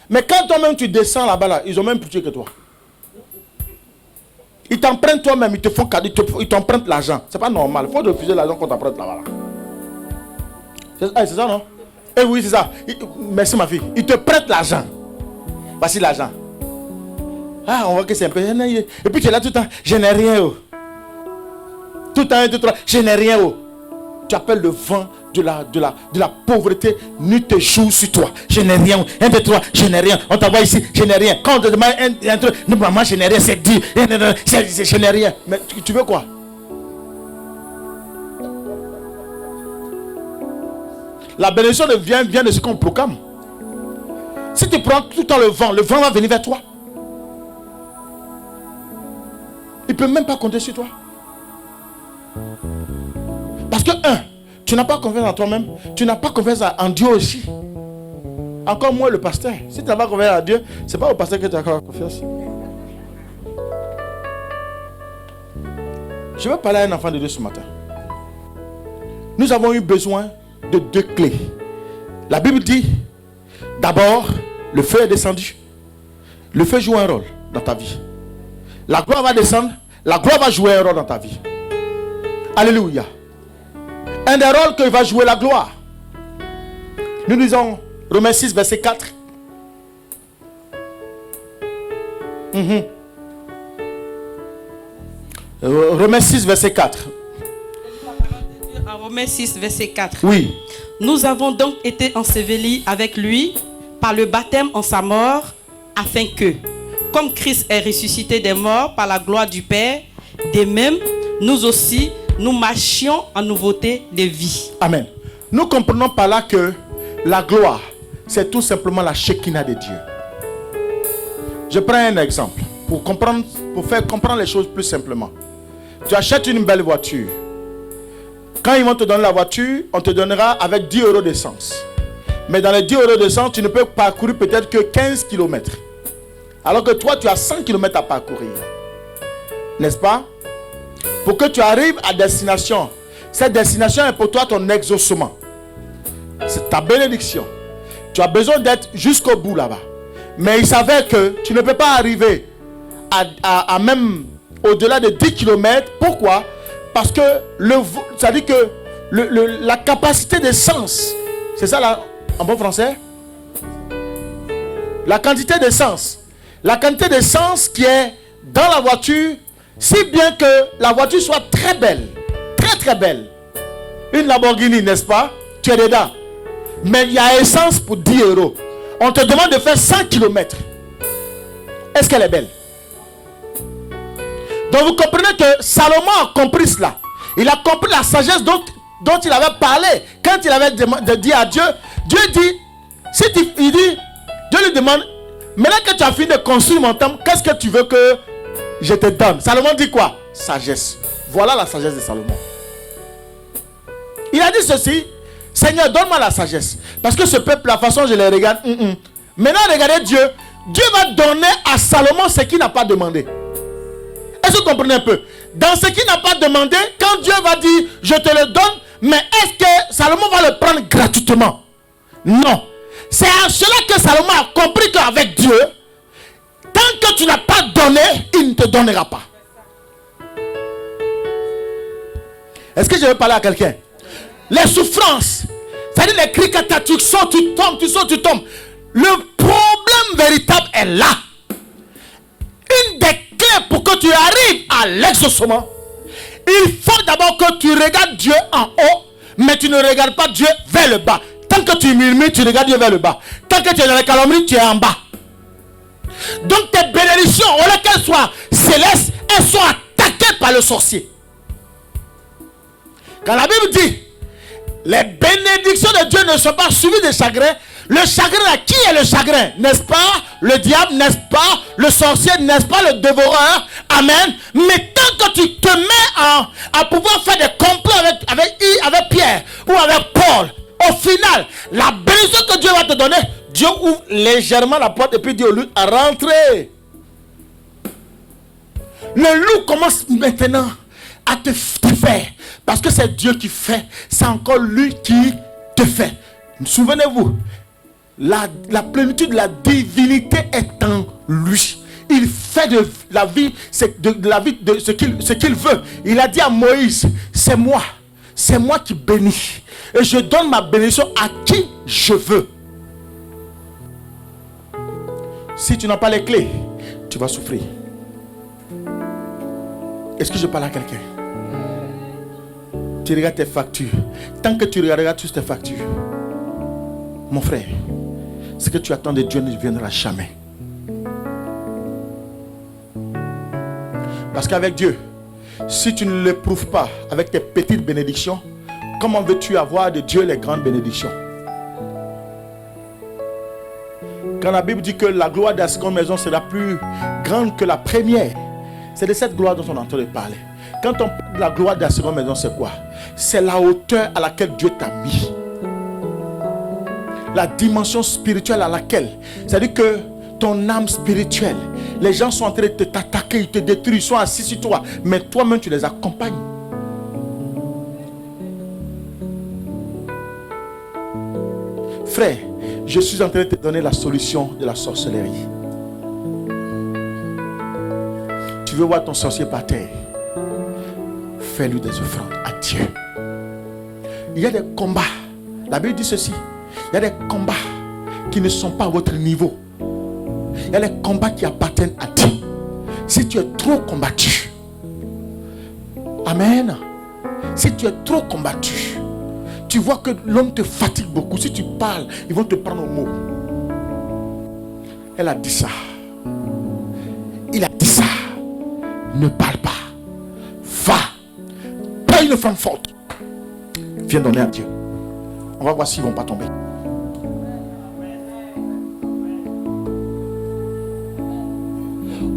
Mais quand toi-même tu descends là-bas, là, ils ont même plus tué que toi. Ils t'empruntent toi-même, ils te font cadeau, ils t'empruntent l'argent. C'est pas normal. Il faut refuser l'argent qu'on t'emprunte là-bas. C'est ça, non? Eh oui, c'est ça. Merci ma fille. Ils te prêtent l'argent. Voici l'argent. Ah, on voit que c'est un peu. Et puis tu es là tout le temps. Je n'ai rien. Oh. Tout le temps, 1, 2, 3. Je n'ai rien. Oh. Tu appelles le vent de la pauvreté. Nuit et jour sur toi. Je n'ai rien. 1, 2, 3. Je n'ai rien. On t'envoie ici. Je n'ai rien. Quand on te demande un truc. Non, maman, je n'ai rien. C'est dit. Je n'ai rien. Mais tu veux quoi? La bénédiction vient de ce qu'on proclame. Si tu prends tout le temps le vent va venir vers toi. Il ne peut même pas compter sur toi. Parce que, tu n'as pas confiance en toi-même. Tu n'as pas confiance en Dieu aussi. Encore moins le pasteur. Si tu n'as pas confiance en Dieu, ce n'est pas au pasteur que tu as confiance. Je veux parler à un enfant de Dieu ce matin. Nous avons eu besoin de 2 clés. La Bible dit, d'abord, le feu est descendu. Le feu joue un rôle dans ta vie. La gloire va descendre. La gloire va jouer un rôle dans ta vie. Alléluia. Un des rôles que va jouer la gloire. Nous lisons Romains 6, verset 4. Romains 6, verset 4. En Romains 6, verset 4. Oui. Nous avons donc été ensevelis avec lui par le baptême en sa mort, afin que, comme Christ est ressuscité des morts par la gloire du Père, de même, nous aussi, nous marchions en nouveauté de vie. Amen. Nous comprenons par là que la gloire, c'est tout simplement la Shekinah de Dieu. Je prends un exemple pour faire comprendre les choses plus simplement. Tu achètes une belle voiture. Quand ils vont te donner la voiture, on te donnera avec 10 € d'essence. Mais dans les 10 € d'essence, tu ne peux parcourir peut-être que 15 km. Alors que toi, tu as 100 km à parcourir. N'est-ce pas? Pour que tu arrives à destination. Cette destination est pour toi ton exaucement. C'est ta bénédiction. Tu as besoin d'être jusqu'au bout là-bas. Mais il s'avère que tu ne peux pas arriver à même au-delà de 10 km. Pourquoi? Parce que ça dit que la capacité d'essence, c'est ça là, en bon français? La quantité d'essence. La quantité d'essence qui est dans la voiture, si bien que la voiture soit très belle, très très belle. Une Lamborghini, n'est-ce pas? Tu es dedans. Mais il y a essence pour 10 €. On te demande de faire 100 km. Est-ce qu'elle est belle? Donc vous comprenez que Salomon a compris cela. Il a compris la sagesse dont il avait parlé. Quand il avait dit à Dieu, Dieu dit, Dieu lui demande, maintenant que tu as fini de construire mon temple, qu'est-ce que tu veux que je te donne? Salomon dit quoi? Sagesse. Voilà la sagesse de Salomon. Il a dit ceci, Seigneur, donne-moi la sagesse. Parce que ce peuple, la façon dont je les regarde, Maintenant, regardez Dieu. Dieu va donner à Salomon ce qu'il n'a pas demandé. Est-ce que vous comprenez un peu? Dans ce qu'il n'a pas demandé, quand Dieu va dire, je te le donne, mais est-ce que Salomon va le prendre gratuitement? Non. C'est à cela que Salomon a compris qu'avec Dieu, tant que tu n'as pas donné, il ne te donnera pas. Est-ce que je vais parler à quelqu'un? Les souffrances, c'est-à-dire les cris que tu sautes, tu tombes, tu sautes, tu tombes. Le problème véritable est là. Une des clés pour que tu arrives à l'exaucement, il faut d'abord que tu regardes Dieu en haut, mais tu ne regardes pas Dieu vers le bas. Tant que tu murmures, tu regardes Dieu vers le bas. Tant que tu es dans la calomnie, tu es en bas. Donc tes bénédictions, au lieu qu'elles soient célestes, elles sont attaquées par le sorcier. Quand la Bible dit, les bénédictions de Dieu ne sont pas suivies de chagrin. Le chagrin, qui est le chagrin? N'est-ce pas le diable? N'est-ce pas le sorcier? N'est-ce pas le dévoreur? Amen. Mais tant que tu te mets à pouvoir faire des complots avec Pierre ou avec Paul, au final, la bénédiction que Dieu va te donner, Dieu ouvre légèrement la porte et puis dit au loup à rentrer. Le loup commence maintenant à te faire. Parce que c'est Dieu qui fait. C'est encore lui qui te fait. Souvenez-vous, la plénitude de la divinité est en lui. Il fait de la vie, de ce qu'il veut. Il a dit à Moïse, c'est moi qui bénis. Et je donne ma bénédiction à qui je veux. Si tu n'as pas les clés, tu vas souffrir. Est-ce que je parle à quelqu'un? Tu regardes tes factures. Tant que tu regardes toutes tes factures, mon frère, ce que tu attends de Dieu ne viendra jamais. Parce qu'avec Dieu, si tu ne l'éprouves pas avec tes petites bénédictions, comment veux-tu avoir de Dieu les grandes bénédictions? Quand la Bible dit que la gloire de la seconde maison sera plus grande que la première, c'est de cette gloire dont on est en train de parler. Quand on parle de la gloire de la seconde maison, c'est quoi? C'est la hauteur à laquelle Dieu t'a mis. La dimension spirituelle à laquelle. C'est-à-dire que ton âme spirituelle, les gens sont en train de t'attaquer, ils te détruisent, ils sont assis sur toi, mais toi-même tu les accompagnes. Frère, je suis en train de te donner la solution de la sorcellerie. Tu veux voir ton sorcier par terre, fais-lui des offrandes à Dieu. Il y a des combats. La Bible dit ceci. Il y a des combats qui ne sont pas à votre niveau. Il y a des combats qui appartiennent à Dieu. Si tu es trop combattu, amen. Si tu es trop combattu, tu vois que l'homme te fatigue beaucoup. Si tu parles, ils vont te prendre au mot. Elle a dit ça. Il a dit ça. Ne parle pas. Va. Pas une femme forte. Viens donner à Dieu. On va voir s'ils ne vont pas tomber.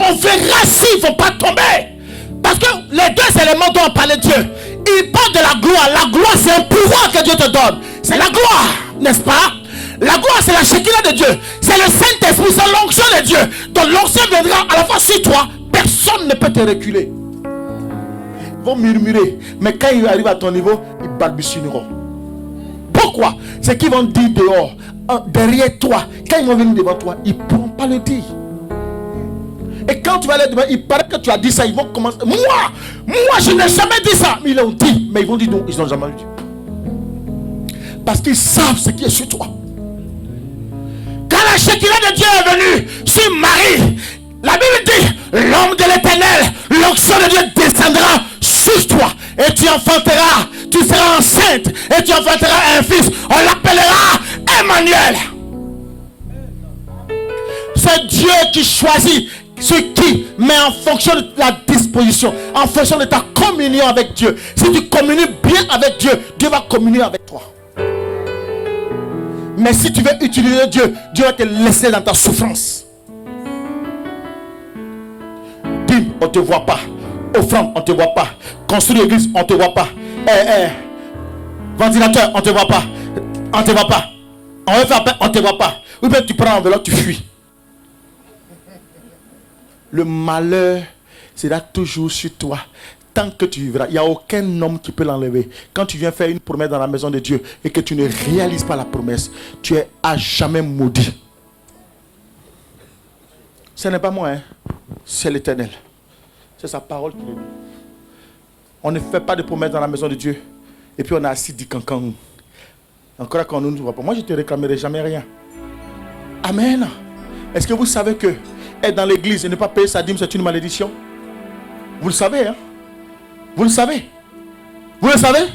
On verra s'ils ne vont pas tomber. Parce que les deux éléments dont on parlait de Dieu, il parle de la gloire. La gloire, c'est un pouvoir que Dieu te donne. C'est la gloire, n'est-ce pas? La gloire, c'est la Shekinah de Dieu. C'est le Saint-Esprit, c'est l'onction de Dieu. Donc l'onction viendra à la fois sur toi. Personne ne peut te reculer. Ils vont murmurer. Mais quand ils arrivent à ton niveau, ils balbutieront. Pourquoi? C'est qu'ils vont dire dehors, derrière toi. Quand ils vont venir devant toi, ils ne pourront pas le dire. Et quand tu vas aller devant, il paraît que tu as dit ça. Ils vont commencer. Moi, je n'ai jamais dit ça. Mais ils l'ont dit. Mais ils vont dire non, ils n'ont jamais dit. Parce qu'ils savent ce qui est sur toi. Quand la Shekinah de Dieu est venue sur Marie, la Bible dit, l'homme de l'Éternel, l'onction de Dieu descendra sur toi. Et tu enfanteras, tu seras enceinte. Et tu enfanteras un fils. On l'appellera Emmanuel. C'est Dieu qui choisit ce qui met en fonction de la disposition, en fonction de ta communion avec Dieu. Si tu communies bien avec Dieu, Dieu va communier avec toi. Mais si tu veux utiliser Dieu, Dieu va te laisser dans ta souffrance. Dîme, on ne te voit pas. Offrande, on ne te voit pas. Construire l'église, on ne te voit pas. Ventilateur, on ne te voit pas. On ne te voit pas. On veut faire appel, on ne te voit pas. Ou bien tu prends l'enveloppe, tu fuis. Le malheur sera toujours sur toi tant que tu vivras. Il n'y a aucun homme qui peut l'enlever. Quand tu viens faire une promesse dans la maison de Dieu et que tu ne réalises pas la promesse, tu es à jamais maudit. Ce n'est pas moi, hein? C'est l'Éternel. C'est sa parole qui le dit. On ne fait pas de promesses dans la maison de Dieu et puis on a assis dit cancan. Encore qu'on ne nous voit pas. Moi je ne te réclamerai jamais rien. Amen. Est-ce que vous savez que être dans l'église et ne pas payer sa dîme, c'est une malédiction? Vous le savez, hein? Vous le savez? Vous le savez?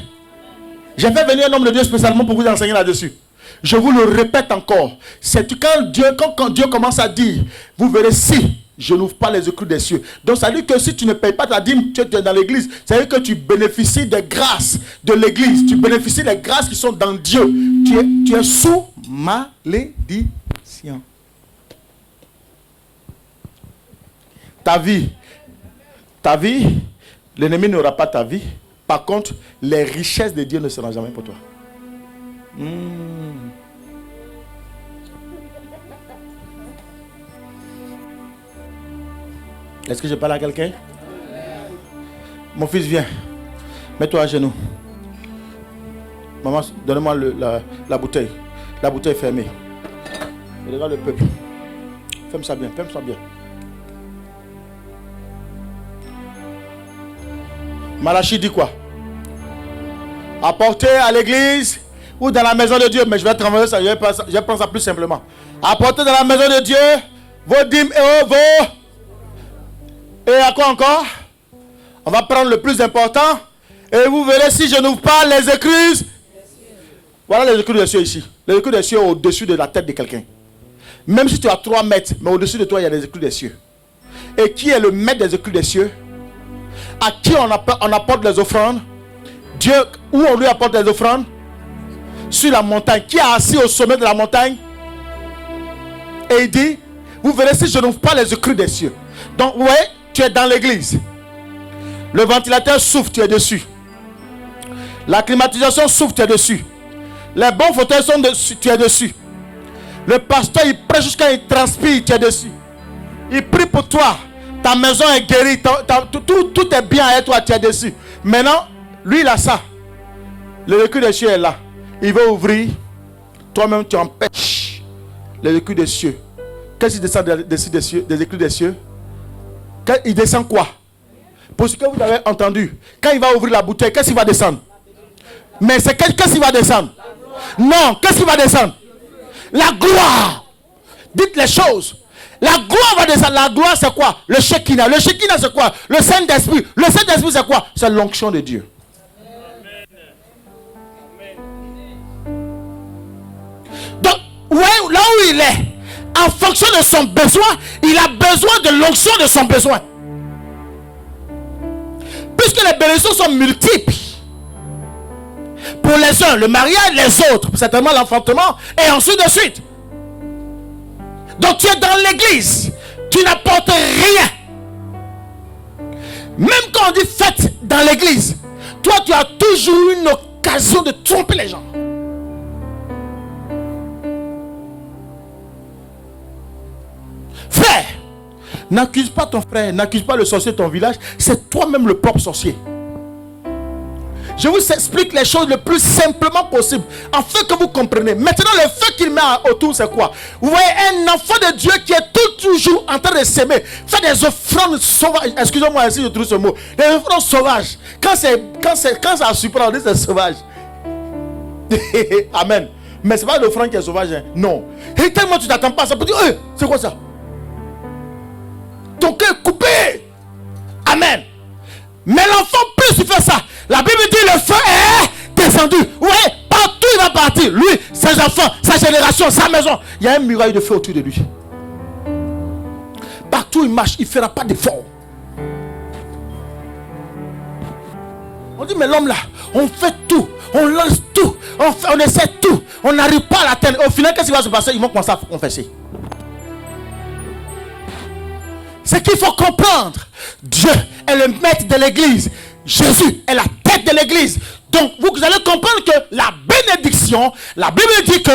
J'ai fait venir un homme de Dieu spécialement pour vous enseigner là-dessus. Je vous le répète encore. C'est quand Dieu commence à dire, vous verrez si je n'ouvre pas les éclous des cieux. Donc ça veut dire que si tu ne payes pas ta dîme, tu es dans l'église. Ça veut dire que tu bénéficies des grâces de l'église. Tu bénéficies des grâces qui sont dans Dieu. Tu es sous malédiction. Ta vie, l'ennemi n'aura pas ta vie. Par contre, les richesses de Dieu ne seront jamais pour toi. Est-ce que je parle à quelqu'un? Mon fils, viens. Mets-toi à genoux. Maman, donne-moi la bouteille. La bouteille est fermée. Et regarde le peuple. Ferme ça bien, ferme ça bien. Malachie dit quoi? Apportez à l'église ou dans la maison de Dieu. Mais je vais travailler ça, je vais prendre ça plus simplement. Apportez dans la maison de Dieu vos dîmes et vos... Et à quoi encore? On va prendre le plus important. Et vous verrez si je n'ouvre pas les écluses. Voilà les écluses des cieux ici. Les écluses des cieux au-dessus de la tête de quelqu'un. Même si tu as 3 mètres, mais au-dessus de toi, il y a les écluses des cieux. Et qui est le maître des écluses des cieux? À qui on apporte les offrandes? Dieu, où on lui apporte les offrandes? Sur la montagne. Qui est assis au sommet de la montagne? Et il dit, vous verrez si je n'ouvre pas les écluses des cieux. Donc, vous voyez, tu es dans l'église. Le ventilateur souffle, tu es dessus. La climatisation souffle, tu es dessus. Les bons fauteuils sont dessus, tu es dessus. Le pasteur, il prêche jusqu'à il transpire, tu es dessus. Il prie pour toi. Ta maison est guérie. Tout est bien avec toi, tu es dessus. Maintenant, lui, il a ça. Le recul des cieux est là. Il va ouvrir. Toi-même, tu empêches le recul des cieux. Qu'est-ce qui descend des éclus des cieux? Il descend quoi? Pour ce que vous avez entendu, quand il va ouvrir la bouteille, qu'est-ce qui va descendre? Mais c'est qu'est-ce qui va descendre? Non, qu'est-ce qui va descendre? La gloire. Dites les choses. La gloire va descendre. La gloire, c'est quoi? Le Shekinah. Le Shekinah, c'est quoi? Le Saint-Esprit. Le Saint-Esprit, c'est quoi? C'est l'onction de Dieu. Donc, ouais, là où il est, en fonction de son besoin, il a besoin de l'onction de son besoin. Puisque les bénédictions sont multiples. Pour les uns, le mariage, les autres, certainement l'enfantement, et ensuite de suite. Donc tu es dans l'église, tu n'apportes rien. Même quand on dit fête dans l'église, toi tu as toujours une occasion de tromper les gens. Frère, n'accuse pas ton frère, n'accuse pas le sorcier de ton village, c'est toi-même le propre sorcier. Je vous explique les choses le plus simplement possible, afin que vous compreniez. Maintenant, le feu qu'il met autour, c'est quoi? Vous voyez un enfant de Dieu qui est toujours en train de s'aimer, fait des offrandes sauvages. Excusez-moi si je trouve ce mot. Des offrandes sauvages. Quand ça surprend, on dit c'est sauvage. Amen. Mais c'est pas l'offrande qui est sauvage, hein. Non. Et tellement tu t'attends pas, ça peut dire, c'est quoi ça? Ton cœur est coupé. Amen. Mais l'enfant, plus il fait ça, la Bible dit le feu est descendu. Oui, partout il va partir. Lui, ses enfants, sa génération, sa maison. Il y a un muraille de feu autour de lui. Partout il marche, il ne fera pas d'effort. On dit, mais l'homme là, on fait tout, on lance tout, on essaie tout, on n'arrive pas à l'atteindre. Au final, qu'est-ce qui va se passer? Ils vont commencer à confesser. Ce qu'il faut comprendre, Dieu est le maître de l'église. Jésus est la tête de l'église. Donc vous allez comprendre que la bénédiction, la Bible dit que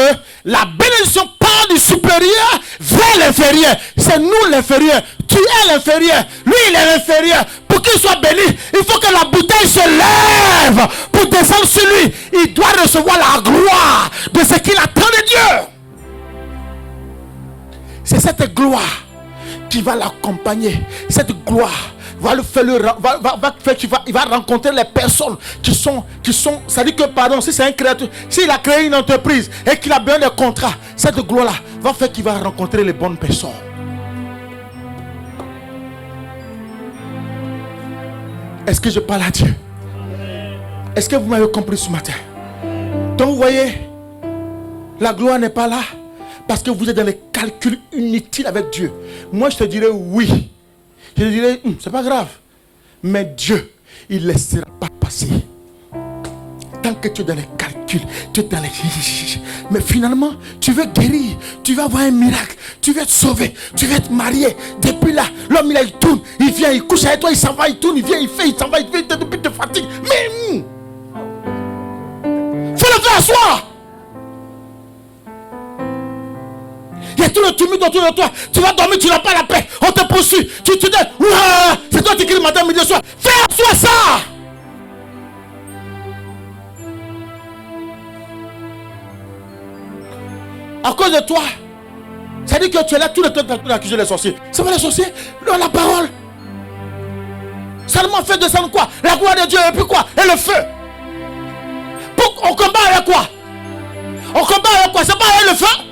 la bénédiction part du supérieur vers l'inférieur. C'est nous l'inférieur. Tu es l'inférieur. Lui il est l'inférieur. Pour qu'il soit béni, il faut que la bouteille se lève pour descendre sur lui. Il doit recevoir la gloire de ce qu'il attend de Dieu. C'est cette gloire qui va l'accompagner. Cette gloire va le faire, il va rencontrer les personnes qui sont, ça dit que, pardon, si c'est un créateur, s'il a créé une entreprise et qu'il a besoin de contrats, cette gloire-là va faire qu'il va rencontrer les bonnes personnes. Est-ce que je parle à Dieu? Est-ce que vous m'avez compris ce matin? Donc vous voyez, La gloire n'est pas là parce que vous êtes dans les calculs inutiles avec Dieu. Moi, je te dirais oui. Je te dirais, c'est pas grave. Mais Dieu, il ne laissera pas passer. Tant que tu es dans les calculs, tu es dans les... Mais finalement, tu veux guérir, tu veux avoir un miracle, tu veux être sauvé, tu veux être marié. Depuis là, l'homme, il tourne, il vient, il couche avec toi, il s'en va, il tourne, il vient, il fait, il s'en va, il fait, depuis il te fatigue. Mais... faut le faire à soi. Il y a tout le tumulte autour de toi. Tu vas dormir, tu n'as pas la paix. On te poursuit. Tu te dis, c'est toi qui cries le matin, midi, soir. Fais à soi ça. À cause de toi, ça dit que tu es là tout le temps pour accuser les sorciers. C'est pas les sorciers, la parole. Seulement fait descendre quoi? La gloire de Dieu et puis quoi? Et le feu. On combat avec quoi? On combat avec quoi? C'est pas avec le feu?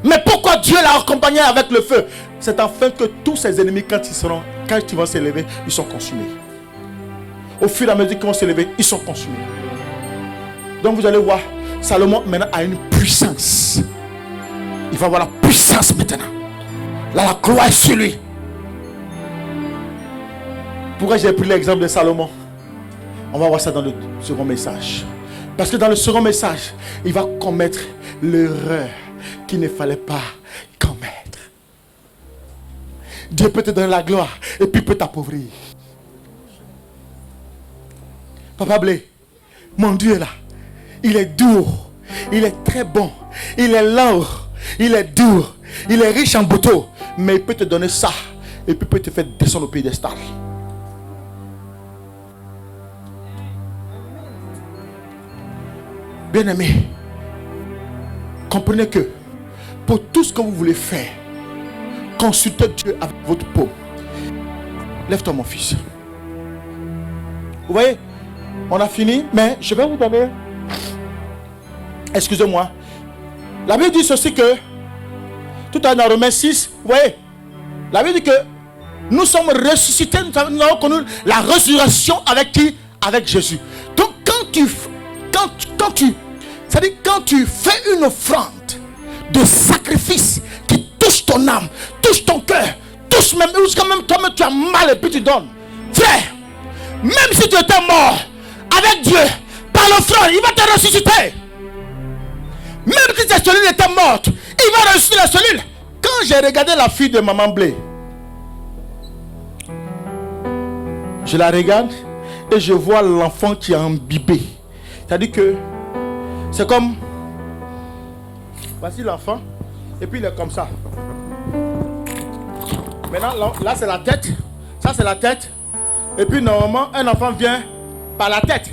Mais pourquoi Dieu l'a accompagné avec le feu? C'est afin que tous ses ennemis, quand ils vont s'élever, ils sont consumés. Au fur et à mesure qu'ils vont s'élever, ils sont consumés. Donc vous allez voir, Salomon maintenant a une puissance. Il va avoir la puissance maintenant. Là, la gloire est sur lui. Pourquoi j'ai pris l'exemple de Salomon? On va voir ça dans le second message. Parce que dans le second message, il va commettre l'erreur qu'il ne fallait pas commettre. Dieu peut te donner la gloire et puis peut t'appauvrir. Papa Blé, mon Dieu là, il est doux, il est très bon, il est lent, il est doux, il est riche en beauté, mais il peut te donner ça et puis peut te faire descendre au piédestal. Bien-aimés, comprenez que pour tout ce que vous voulez faire, consultez Dieu avec votre paume. Lève-toi mon fils. Vous voyez, on a fini, mais je vais vous donner... Excusez-moi. La Bible dit ceci que, tout à l'heure dans Romains 6, vous voyez, la Bible dit que nous sommes ressuscités, nous avons connu la résurrection avec qui? Avec Jésus. Donc quand tu fais une offrande de sacrifice qui touche ton âme, touche ton cœur, touche même toi-même tu as mal et puis tu donnes. Frère, même si tu étais mort avec Dieu, par l'offrande, il va te ressusciter. Même si ta cellule était morte, il va ressusciter la cellule. Quand j'ai regardé la fille de Maman Blé, je la regarde et je vois l'enfant qui est imbibé. C'est-à-dire que c'est comme... Voici l'enfant. Et puis il est comme ça. Maintenant, là c'est la tête. Ça c'est la tête. Et puis normalement, un enfant vient par la tête.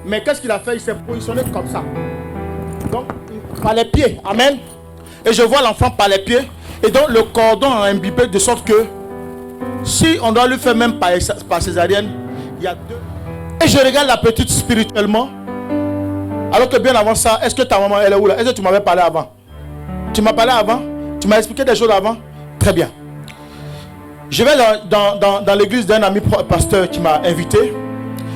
Mais qu'est-ce qu'il a fait? Il s'est positionné comme ça. Donc, par les pieds. Amen. Et je vois l'enfant par les pieds. Et donc le cordon a imbibé de sorte que si on doit lui faire même par césarienne, il y a deux. Et je regarde la petite spirituellement. Alors que bien avant ça, est-ce que ta maman elle est où là? Est-ce que tu m'avais parlé avant? Tu m'as parlé avant? Tu m'as expliqué des choses avant? Très bien. Je vais dans l'église d'un ami pasteur qui m'a invité.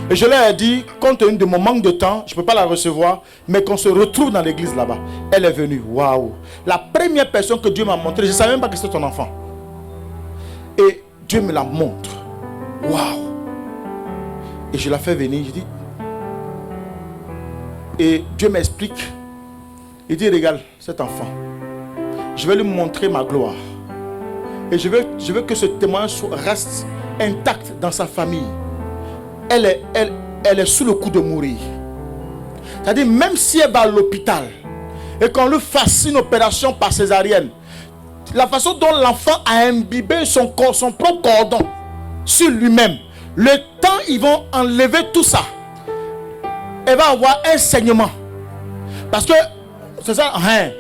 Et je leur ai dit, compte tenu de mon manque de temps, je ne peux pas la recevoir, mais qu'on se retrouve dans l'église là-bas. Elle est venue. Waouh! La première personne que Dieu m'a montré, je ne savais même pas que c'était ton enfant. Et Dieu me la montre. Waouh! Et je la fais venir, je dis. Et Dieu m'explique. Il dit, regarde cet enfant. Je vais lui montrer ma gloire. Et je veux que ce témoignage reste intact dans sa famille. Elle est sous le coup de mourir. C'est-à-dire, même si elle va à l'hôpital et qu'on lui fasse une opération par césarienne, la façon dont l'enfant a imbibé son propre cordon sur lui-même, le temps ils vont enlever tout ça, elle va avoir un saignement. Parce que, c'est ça, hein,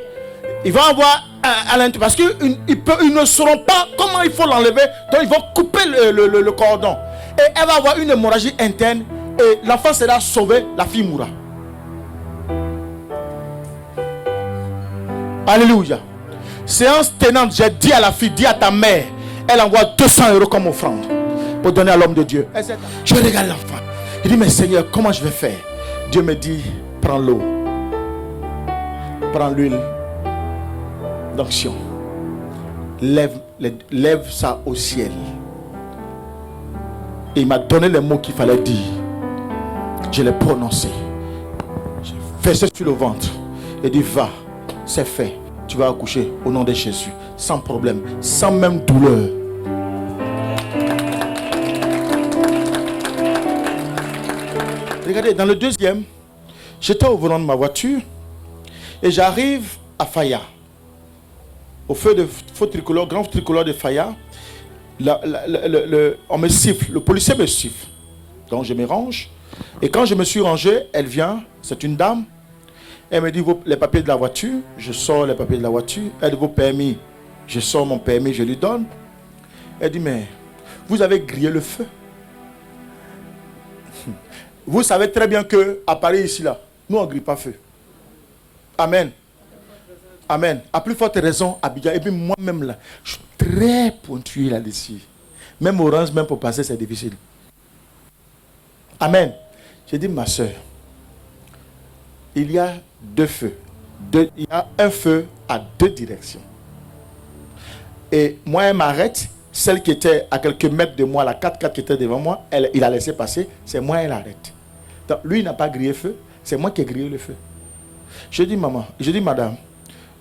ils vont avoir à l'intérieur, parce qu'ils ne sauront pas comment il faut l'enlever, donc ils vont couper le cordon. Et elle va avoir une hémorragie interne et l'enfant sera sauvé, la fille mourra. Alléluia. Séance tenante, j'ai dit à la fille, dis à ta mère, elle envoie 200 € comme offrande pour donner à l'homme de Dieu. Je regarde l'enfant. Je dis, mais Seigneur, comment je vais faire? Dieu me dit, prends l'eau. prends l'huile d'onction. Lève ça au ciel. Et il m'a donné les mots qu'il fallait dire. Je l'ai prononcé. J'ai versé sur le ventre. Et dit, va, c'est fait. Tu vas accoucher au nom de Jésus. Sans problème, sans même douleur. Regardez, dans le deuxième, j'étais au volant de ma voiture. Et j'arrive à Faya. Au feu tricolore, grand tricolore de Faya. On me siffle, le policier me siffle. Donc je me range. Et quand je me suis rangé, elle vient, c'est une dame. Elle me dit les papiers de la voiture. Je sors les papiers de la voiture. Elle dit vos permis. Je sors mon permis, je lui donne. Elle dit mais vous avez grillé le feu. Vous savez très bien que à Paris ici là, nous on ne grille pas feu. Amen. Amen. À plus forte raison, Abidjan. Et puis moi-même là, je suis très pointu là-dessus. Même Orange, même pour passer, c'est difficile. Amen. J'ai dit, ma soeur, il y a deux feux. Il y a un feu à deux directions. Et moi, elle m'arrête. Celle qui était à quelques mètres de moi, la 4x4 qui était devant moi, il a laissé passer. C'est moi, elle arrête. Donc, lui, il n'a pas grillé feu. C'est moi qui ai grillé le feu. Je dis, maman, je dis, madame,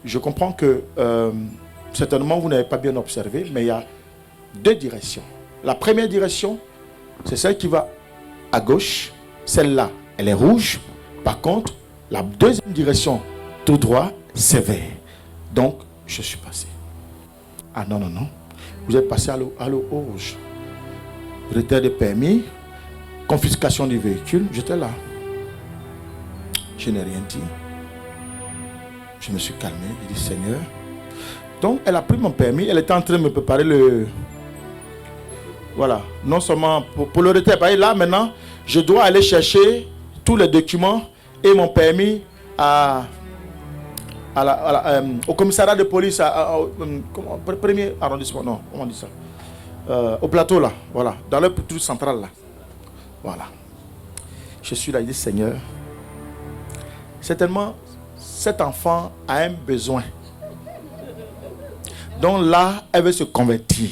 je comprends que certainement vous n'avez pas bien observé, mais il y a deux directions. La première direction, c'est celle qui va à gauche. Celle-là, elle est rouge. Par contre, la deuxième direction, tout droit, c'est vert. Donc, je suis passé. Ah non, non, non. Vous êtes passé à l'eau rouge. Retrait de permis, confiscation du véhicule, j'étais là. Je n'ai rien dit. Je me suis calmé, j'ai dit Seigneur. Donc elle a pris mon permis, elle était en train de me préparer le... Voilà, non seulement pour le retrait. Là maintenant, je dois aller chercher tous les documents et mon permis au commissariat de police, premier arrondissement, non, comment on dit ça, au plateau là, voilà, dans le truc central là. Voilà. Je suis là, il dit Seigneur, certainement cet enfant a un besoin. Donc là, elle veut se convertir.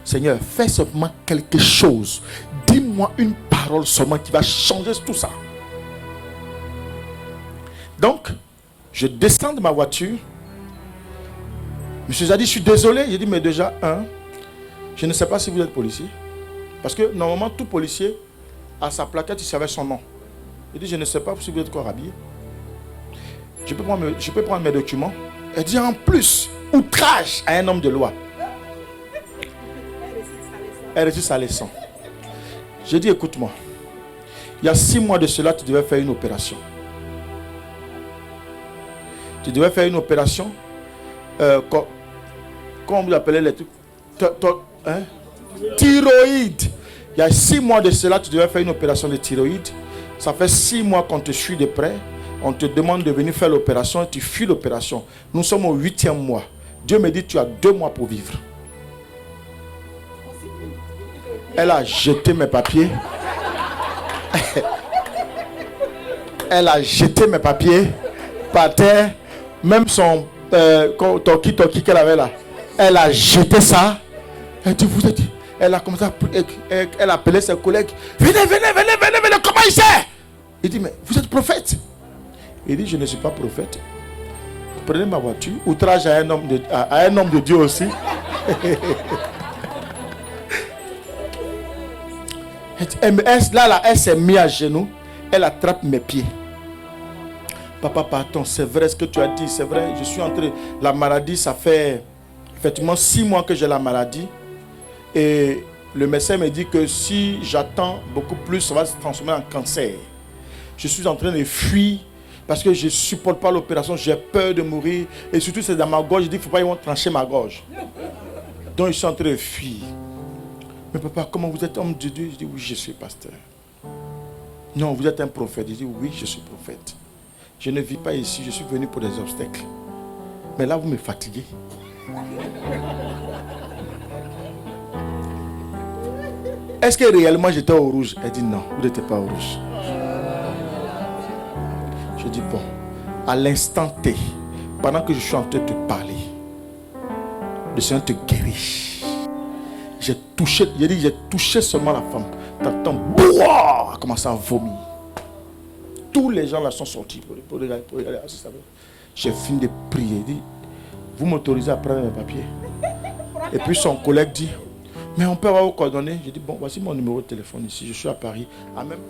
Seigneur, fais seulement quelque chose. Dis-moi une parole seulement qui va changer tout ça. Donc, je descends de ma voiture. Monsieur Zadi, je suis désolé. J'ai dit, mais déjà, je ne sais pas si vous êtes policier. Parce que normalement, tout policier a sa plaquette, il savait son nom. Il dit, je ne sais pas si vous êtes encore habillé. Je peux prendre mes documents. Elle dit, en plus, outrage à un homme de loi. Elle récite sa leçon. J'ai dit, écoute-moi. Il y a 6 mois de cela, tu devais faire une opération. Tu devais faire une opération. Comment vous appelez les trucs? Thyroïde. Il y a 6 mois de cela, tu devais faire une opération de thyroïde. Ça fait 6 mois qu'on te suit de près. On te demande de venir faire l'opération et tu fuis l'opération. Nous sommes au 8e mois. Dieu me dit, tu as 2 mois pour vivre. Elle a jeté mes papiers. Elle a jeté mes papiers par terre. Même son toki qu'elle avait là. Elle a jeté ça. Elle dit, vous êtes... Elle a commencé à... Elle a appelé ses collègues. Venez, comment il sait? Il dit, mais vous êtes prophète? Il dit, je ne suis pas prophète. Prenez ma voiture. Outrage à un homme de Dieu aussi. Là, elle s'est mise à genoux. Elle attrape mes pieds. Papa, pardon, c'est vrai ce que tu as dit, c'est vrai. Je suis entré. La maladie, ça fait effectivement 6 mois que j'ai la maladie. Et le médecin me dit que si j'attends beaucoup plus, ça va se transformer en cancer. Je suis en train de fuir parce que je ne supporte pas l'opération. J'ai peur de mourir. Et surtout, c'est dans ma gorge. Je dis, il ne faut pas qu'ils vont trancher ma gorge. Donc, je suis en train de fuir. Mais papa, comment vous êtes homme de Dieu? Je dis, oui, je suis pasteur. Non, vous êtes un prophète. Je dis, oui, je suis prophète. Je ne vis pas ici, je suis venu pour des obstacles. Mais là, vous me fatiguez. Est-ce que réellement j'étais au rouge? Elle dit non, vous n'étiez pas au rouge. Je dis bon, à l'instant T, pendant que je suis en train de te parler, le Seigneur te guérit. J'ai touché seulement la femme. T'entends, boah, a commencé à vomir. Tous les gens là sont sortis pour regarder. J'ai fini de prier. Il dit, vous m'autorisez à prendre mes papiers? Et puis son collègue dit, mais on peut avoir vos coordonnées? J'ai dit, bon, voici mon numéro de téléphone ici, je suis à Paris. Ah, même,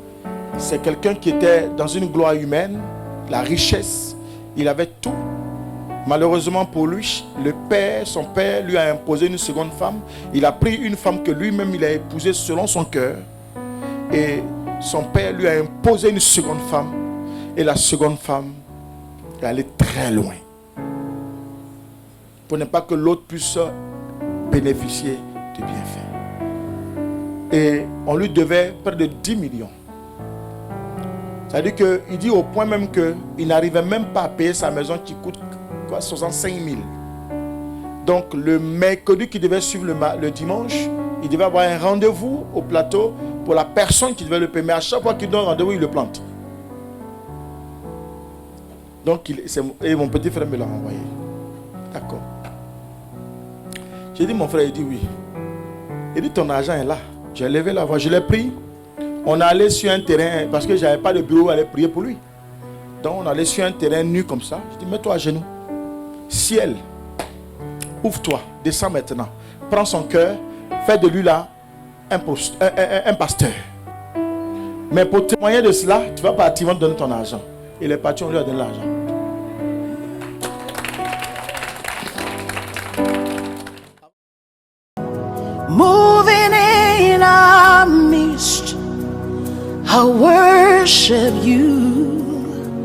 c'est quelqu'un qui était dans une gloire humaine, la richesse, il avait tout. Malheureusement pour lui, son père lui a imposé une seconde femme. Il a pris une femme que lui-même il a épousée selon son cœur. Et son père lui a imposé une seconde femme. Et la seconde femme est allée très loin. Pour ne pas que l'autre puisse bénéficier de bienfaits. Et on lui devait près de 10 millions. C'est-à-dire qu'il dit au point même qu'il n'arrivait même pas à payer sa maison qui coûte 65 000. Donc le mercredi qui devait suivre le dimanche, il devait avoir un rendez-vous au plateau pour la personne qui devait le payer. Mais à chaque fois qu'il donne rendez-vous, il le plante. Donc et mon petit frère me l'a envoyé. D'accord. J'ai dit mon frère, il dit oui. Il dit ton argent est là. J'ai levé la voix, je l'ai pris. On allait sur un terrain, parce que je n'avais pas de bureau où aller prier pour lui. Donc on allait sur un terrain nu comme ça. Je dis mets-toi à genoux. Ciel, ouvre-toi, descends maintenant. Prends son cœur, fais de lui là un pasteur. Mais pour témoigner de cela, tu vas partir, ils vont te donner ton argent. Il est parti, on lui a donné l'argent. Moving in our midst, I worship you.